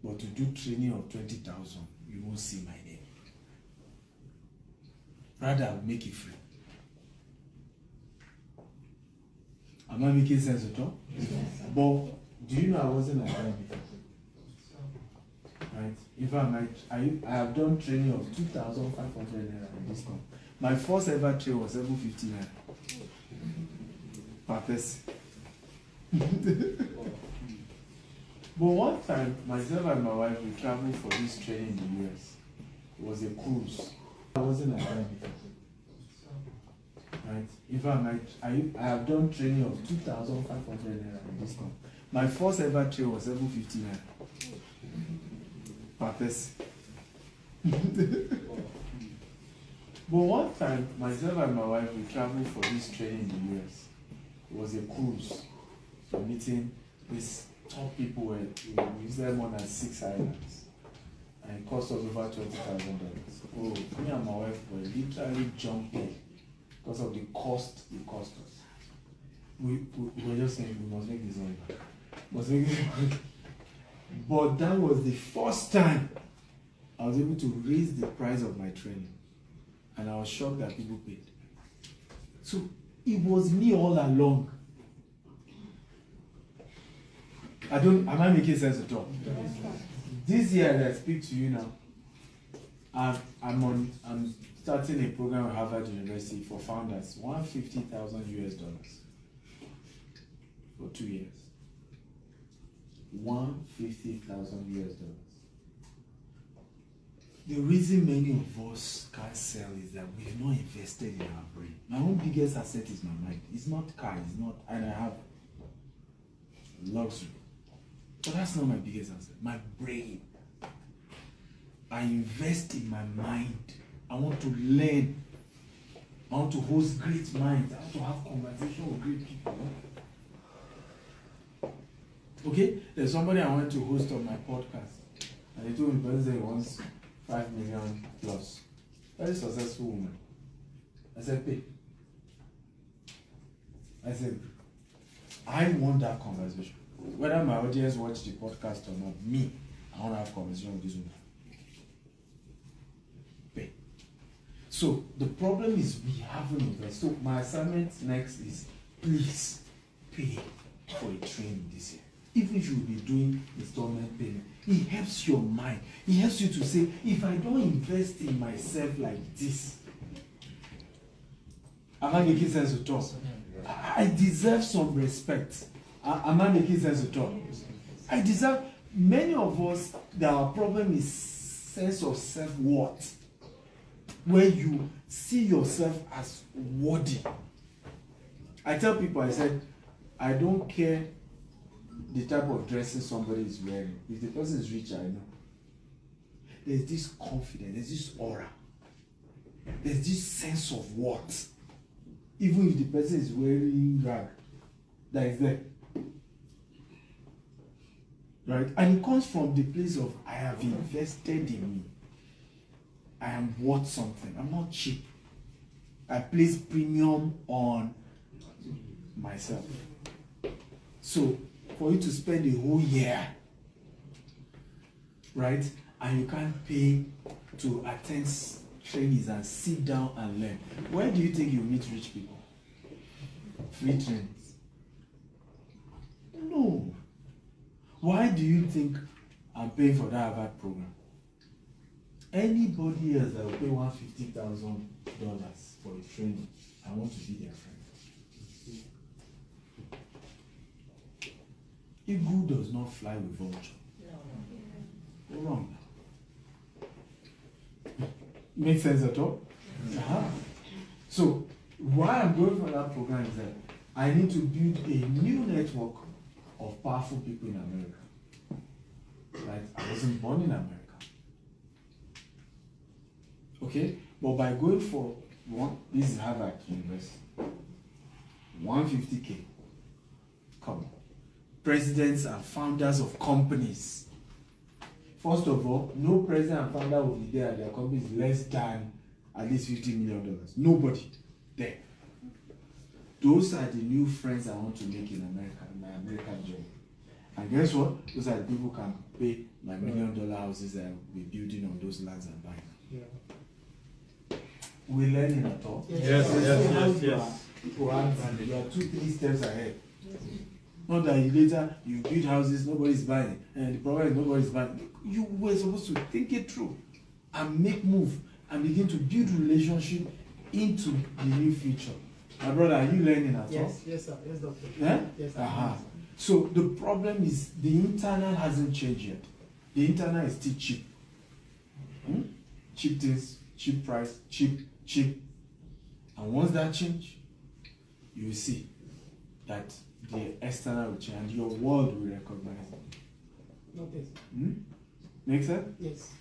But to do training of 20,000, you won't see my name. Rather, I'll make it free. Am I making sense at all? Yes. But do you know I wasn't like that before? Right? In fact, I have done training of 2,500 naira in this company. My first ever train was 750 naira per person. But one time, myself and my wife, we traveled for this training in the US. It was a cruise. I wasn't like that before. Right? In fact, I have done training of 2,500 naira in this company. My first ever train was 750 naira per person. But one time, myself and my wife, we traveled for this training in the US. It was a cruise. So meeting these top people, we visited more than 6 islands. And it cost us over $20,000. Oh, me and my wife were literally jumping because of the cost it cost us. We were just saying, we must make this money back. Must make this money back. But that was the first time I was able to raise the price of my training. And I was shocked that people paid. So it was me all along. Am I making sense at all? Yes. This year as I speak to you now, I'm starting a program at Harvard University for founders, $150,000 for 2 years. $150,000. The reason many of us can't sell is that we've not invested in our brain. My own biggest asset is my mind. It's not car, it's not, and I have luxury. But that's not my biggest asset. My brain. I invest in my mind. I want to learn. I want to host great minds. I want to have conversation with great people. Okay? There's somebody I went to host on my podcast. And they told me the person he wants 5 million plus. Very successful woman. I said, pay. I said, I want that conversation. Whether my audience watch the podcast or not, me, I want to have a conversation with this woman. Pay. So the problem is we haven't invested. So my assignment next is please pay for a training this year. Even if you will be doing installment payment, it helps your mind. It helps you to say, if I don't invest in myself like this, am I making sense at all? I deserve some respect. Am I making sense at all? I deserve, many of us, our problem is sense of self-worth, where you see yourself as worthy. I tell people, I said, I don't care the type of dressing somebody is wearing. If the person is rich, I know. There's this confidence, there's this aura, there's this sense of worth. Even if the person is wearing rag, that is there. Right? And it comes from the place of, I have invested in me. I am worth something. I'm not cheap. I place premium on myself. So, for you to spend a whole year, right, and you can't pay to attend trainings and sit down and learn, where do you think you meet rich people? Free trainings? No. Why do you think I'm paying for that Harvard program? Anybody else that will pay $150,000 for a training, I want to be their friend. Eagle does not fly with vulture. No. Go wrong. Make sense at all? Uh-huh. So, why I'm going for that program is that I need to build a new network of powerful people in America. Right? I wasn't born in America. Okay? But by going for this is Harvard University, 150K. Come on. Presidents and founders of companies. First of all, no president and founder will be there at their companies less than at least $50 million. Nobody there. Those are the new friends I want to make in America, my American job. And guess what? Those are the people who can pay my $1 million houses that we're building on those lands and buying. Yeah. We're learning at all. Yes. People are 2-3 steps ahead. Not that later you build houses, nobody's buying, and the problem is nobody's buying. You were supposed to think it through and make move and begin to build relationship into the new future. My brother, are you learning at all? Yes, sir. Yes, doctor. Yeah? Yes, sir. Uh-huh. So the problem is the internal hasn't changed yet. The internal is still cheap. Cheap things, cheap price, cheap. And once that change, you will see that the external will change and your world will recognize it. Notice. Make sense? Yes.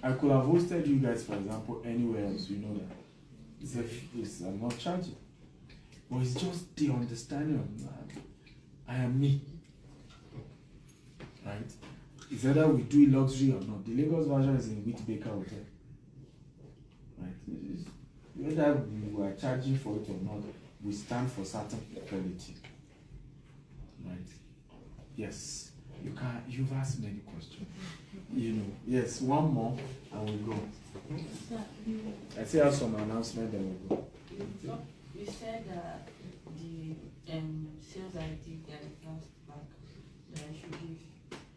I could have hosted you guys, for example, anywhere else, you know that. I'm not charging. But it's just the understanding of that. I am me. Right? It's either we do luxury or not. The Lagos version is in Whitbaker Hotel. Right? Whether we are charging for it or not, we stand for certain quality. Right? Yes. You've asked many questions. Yes, one more and we'll go. I still have some announcement then we'll go. You said that the sales I did at the last bank that I should give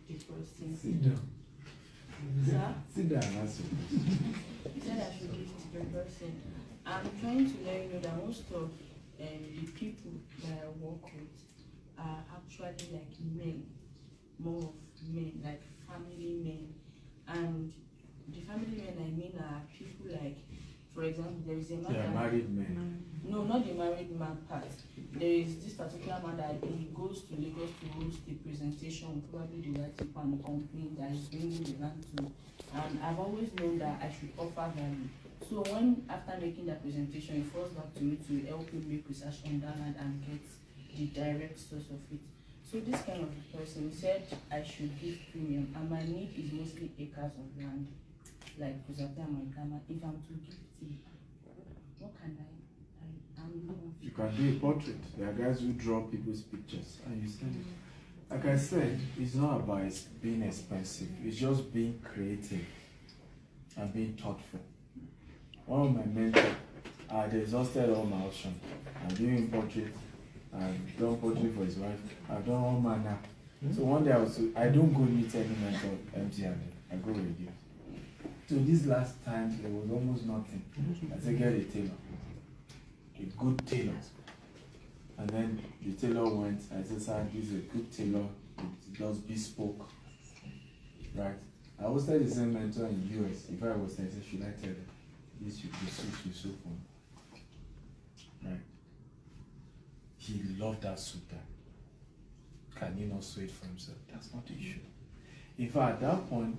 the person. Sit down. Sir? Sit down and answer. You said I should give it to the person. I'm trying to let you know that most of the people that I work with are actually like men, more of men, like family men. And the family men I mean are people like, for example, there is a man. They are married men. No, not the married man part. There is this particular man that he goes to Lagos to host the presentation, probably the white people and the company that is bringing the land to. And I've always known that I should offer value. So when, after making that presentation, it falls back to me to help him make research on that land and get the direct source of it. So this kind of person said I should give premium, and my need is mostly acres of land, like Kuzape and Montana. If I'm to give it, what can I You can do a portrait. There are guys who draw people's pictures and you send it. Like I said, it's not about being expensive. It's just being creative and being thoughtful. One of my mentors, they exhausted all my options. I'm doing portrait. I've done portrait for his wife. I've done all manner. So one day I don't go meet any mentor empty-handed. I go with you. So this last time there was almost nothing. I said, get a tailor. A good tailor. And then the tailor went, I said, sir, this is a good tailor, it does bespoke. Right? I hosted the same mentor in the US. If I was there, I said, should I tell him? This should be suit you so for me. Right? He loved that suit there. Can he not sew it for himself? That's not the issue. In fact, at that point,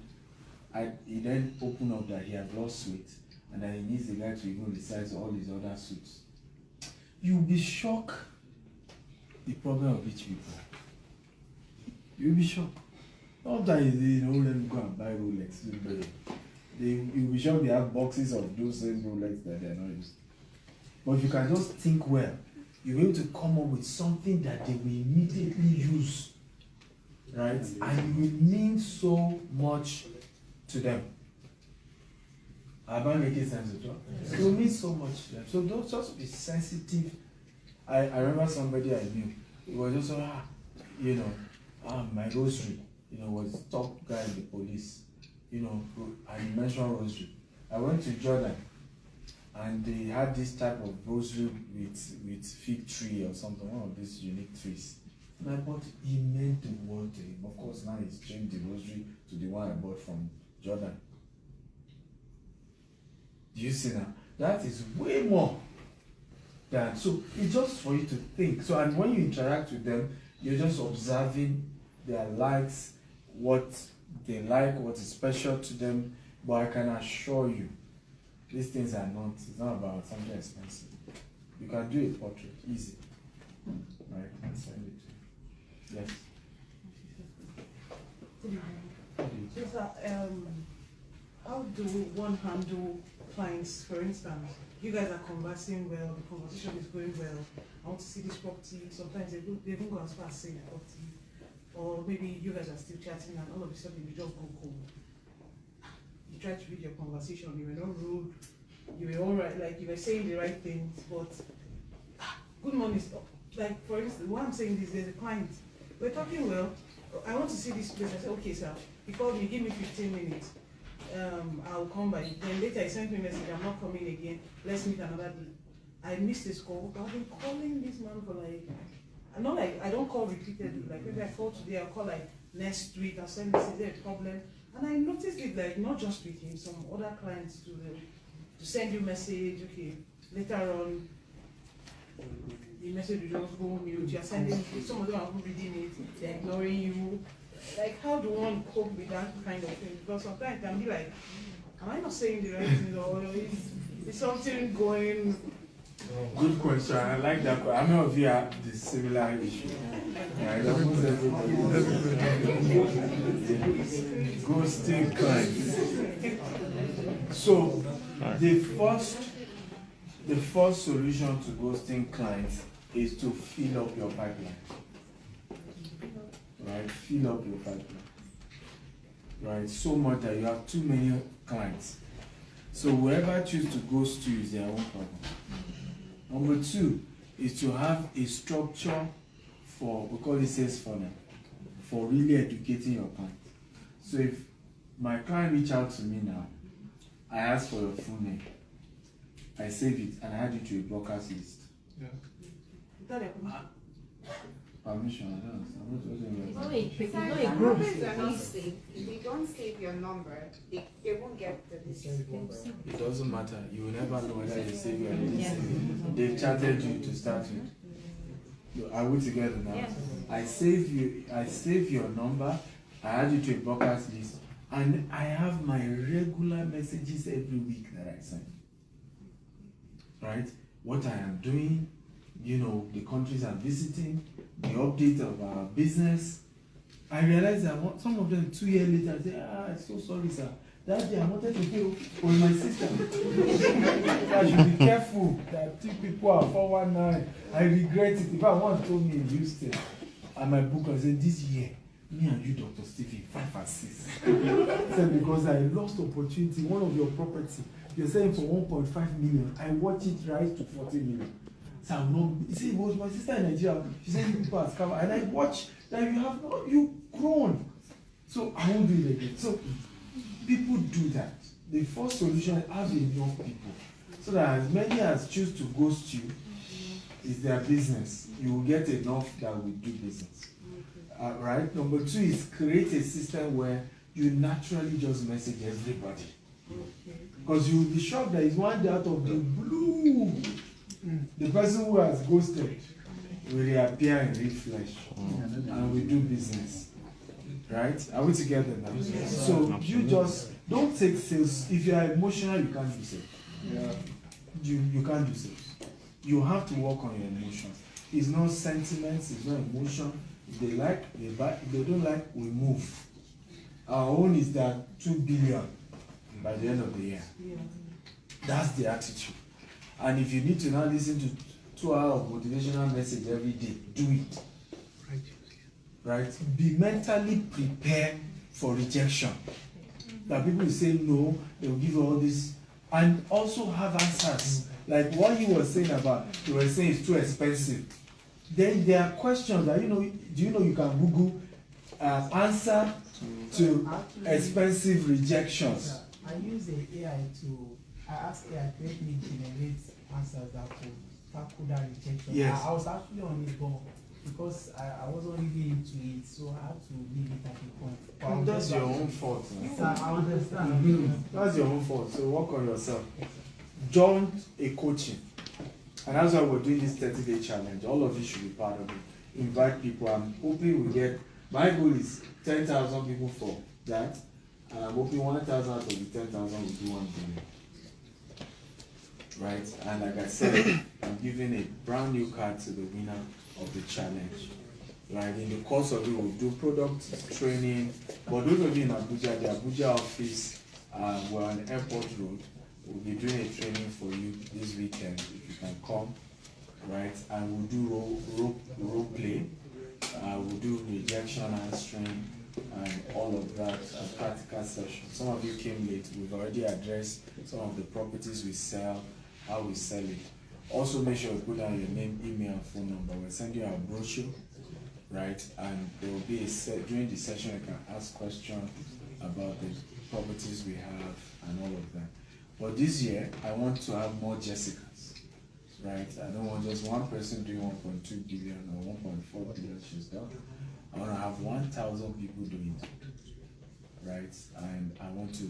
he then opened up that he had lost weight and that he needs the guy to even resize all his other suits. You'll be shocked the problem of rich people. You'll be shocked. Not that let me go and buy Rolex. You'll be shocked they have boxes of those same Rolex that they're not using. But if you can just think well, you'll be able to come up with something that they will immediately use. Right? And it will mean so much to them. Am I making sense at all? Yes. It will mean so much to them. So don't just be sensitive. I remember somebody I knew. It was just my rosary, was top guy in the police, and he mentioned rosary. I went to Jordan and they had this type of rosary with fig tree or something, one of these unique trees. And I bought it. He meant the world to him. Of course, now he's changed the rosary to the one I bought from Jordan. Do you see now? That is way more than. So it's just for you to think. So, and when you interact with them, you're just observing their likes, what they like, what is special to them. But I can assure you, these things are not, it's not about something expensive. You can do a portrait, easy. Right, and send it to you. Yes. So, sir, how do one handle clients, for instance? You guys are conversing well, the conversation is going well. I want to see this property. Sometimes they even go as far as saying the property. Or maybe you guys are still chatting and all of a sudden you just go cold. You try to read your conversation, you were not rude, you were all right, like you were saying the right things, but good morning. Like, for instance, what I'm saying is there's a client. We're talking well. I want to see this place. I said, okay, sir. He called me, give me 15 minutes. I'll come by. Then later he sent me a message, I'm not coming again. Let's meet another day. I missed his call. I've been calling this man for not like, I don't call repeatedly. Like maybe I call today, I'll call like next week. I'll send this, is there a problem? And I noticed it like not just with him, some other clients too. To send you message, okay, later on, the message will just go mute. You're sending, some of them are reading it, they're ignoring you. Like, how do one cope with that kind of thing? Because sometimes it can be like, am I not saying the right thing, or is something going? Good question. I like that. How many of you have the similar issue? Right? Almost everybody. Ghosting clients. So the first solution to ghosting clients is to fill up your pipeline. Right? Fill up your pipeline. Right? So much that you have too many clients. So whoever chooses to ghost you is their own problem. Number two is to have a structure for, we call it sales funnel, for really educating your client. So if my client reach out to me now, I ask for your full name, I save it, and I add you to a blockers list. Yeah. Permission, I don't understand. No, it's not a Some group. numbers are not saved. If you don't save your number, they won't get the list. It doesn't matter. You will never know whether they save you or they didn't save you. They've chatted you to start with. Are we together now? Yes. I save your number, I add you to a blockers list, and I have my regular messages every week that I send. Right? What I am doing, the countries I'm visiting, the update of our business. I realized that some of them 2 years later say, I'm so sorry, sir. That day I wanted to pay for my sister. I should be careful that two people are 419. I regret it. If I once told me in Houston, and my book, I said, this year, me and you, Dr. Stephen, 5 and 6. I said, because I lost opportunity, one of your property, you're selling for 1.5 million. I watch it rise to 40 million. So I'm not, you see, it was my sister in Nigeria. She said, you people have come, and I watch that you've grown. So I won't do it again. So people do that. The first solution is have enough people. So that as many as choose to ghost you, is their business. You will get enough that will do business. Right? Number two is create a system where you naturally just message everybody. Because you will be shocked that it's one day out of the blue. The person who has ghosted will reappear in real flesh and we do business. Right? Are we together now? So you just don't take sales. If you are emotional, you can't do sales. Yeah. You can't do sales. You have to work on your emotions. It's not sentiments, it's not emotion. If they like, they buy. If they don't like, we move. Our own is that 2 billion by the end of the year. Yeah. That's the attitude. And if you need to now listen to 2 hours of motivational message every day, do it. Right? Be mentally prepared for rejection. That people will say no, they will give you all this, and also have answers. Like what you were saying about, you were saying it's too expensive. Then there are questions that, do you know you can Google answer to expensive rejections. I use the AI I ask AI to help me generate answers that could tackle that rejection. Yes. I was actually on it, but because I wasn't really into it, so I had to leave it at the point. That's your own fault. I understand. That's your own fault. So work on yourself. Join a coaching. And that's why we're doing this 30-day challenge. All of you should be part of it. Invite people. I'm hoping we get, my goal is 10,000 people for that. And I'm hoping 1,000 out of the 10,000 will do 1 billion. Right? And like I said, I'm giving a brand new card to the winner of the challenge. Right? In the course of it, we'll do product training. But those of you in Abuja, the Abuja office, we're on Airport Road. We'll be doing a training for you this weekend if you can come. Right? And we'll do role play. We'll do rejection answering and all of that, practical session. Some of you came late. We've already addressed some of the properties we sell, how we sell it. Also make sure you put down your name, email, and phone number. We'll send you our brochure, right? And there will be during the session you can ask questions about the properties we have and all of that. But this year, I want to have more Jessicas, right? I don't want just one person doing 1.2 billion or 1.4 billion she's done. I want to have 1,000 people doing it, right? And I want to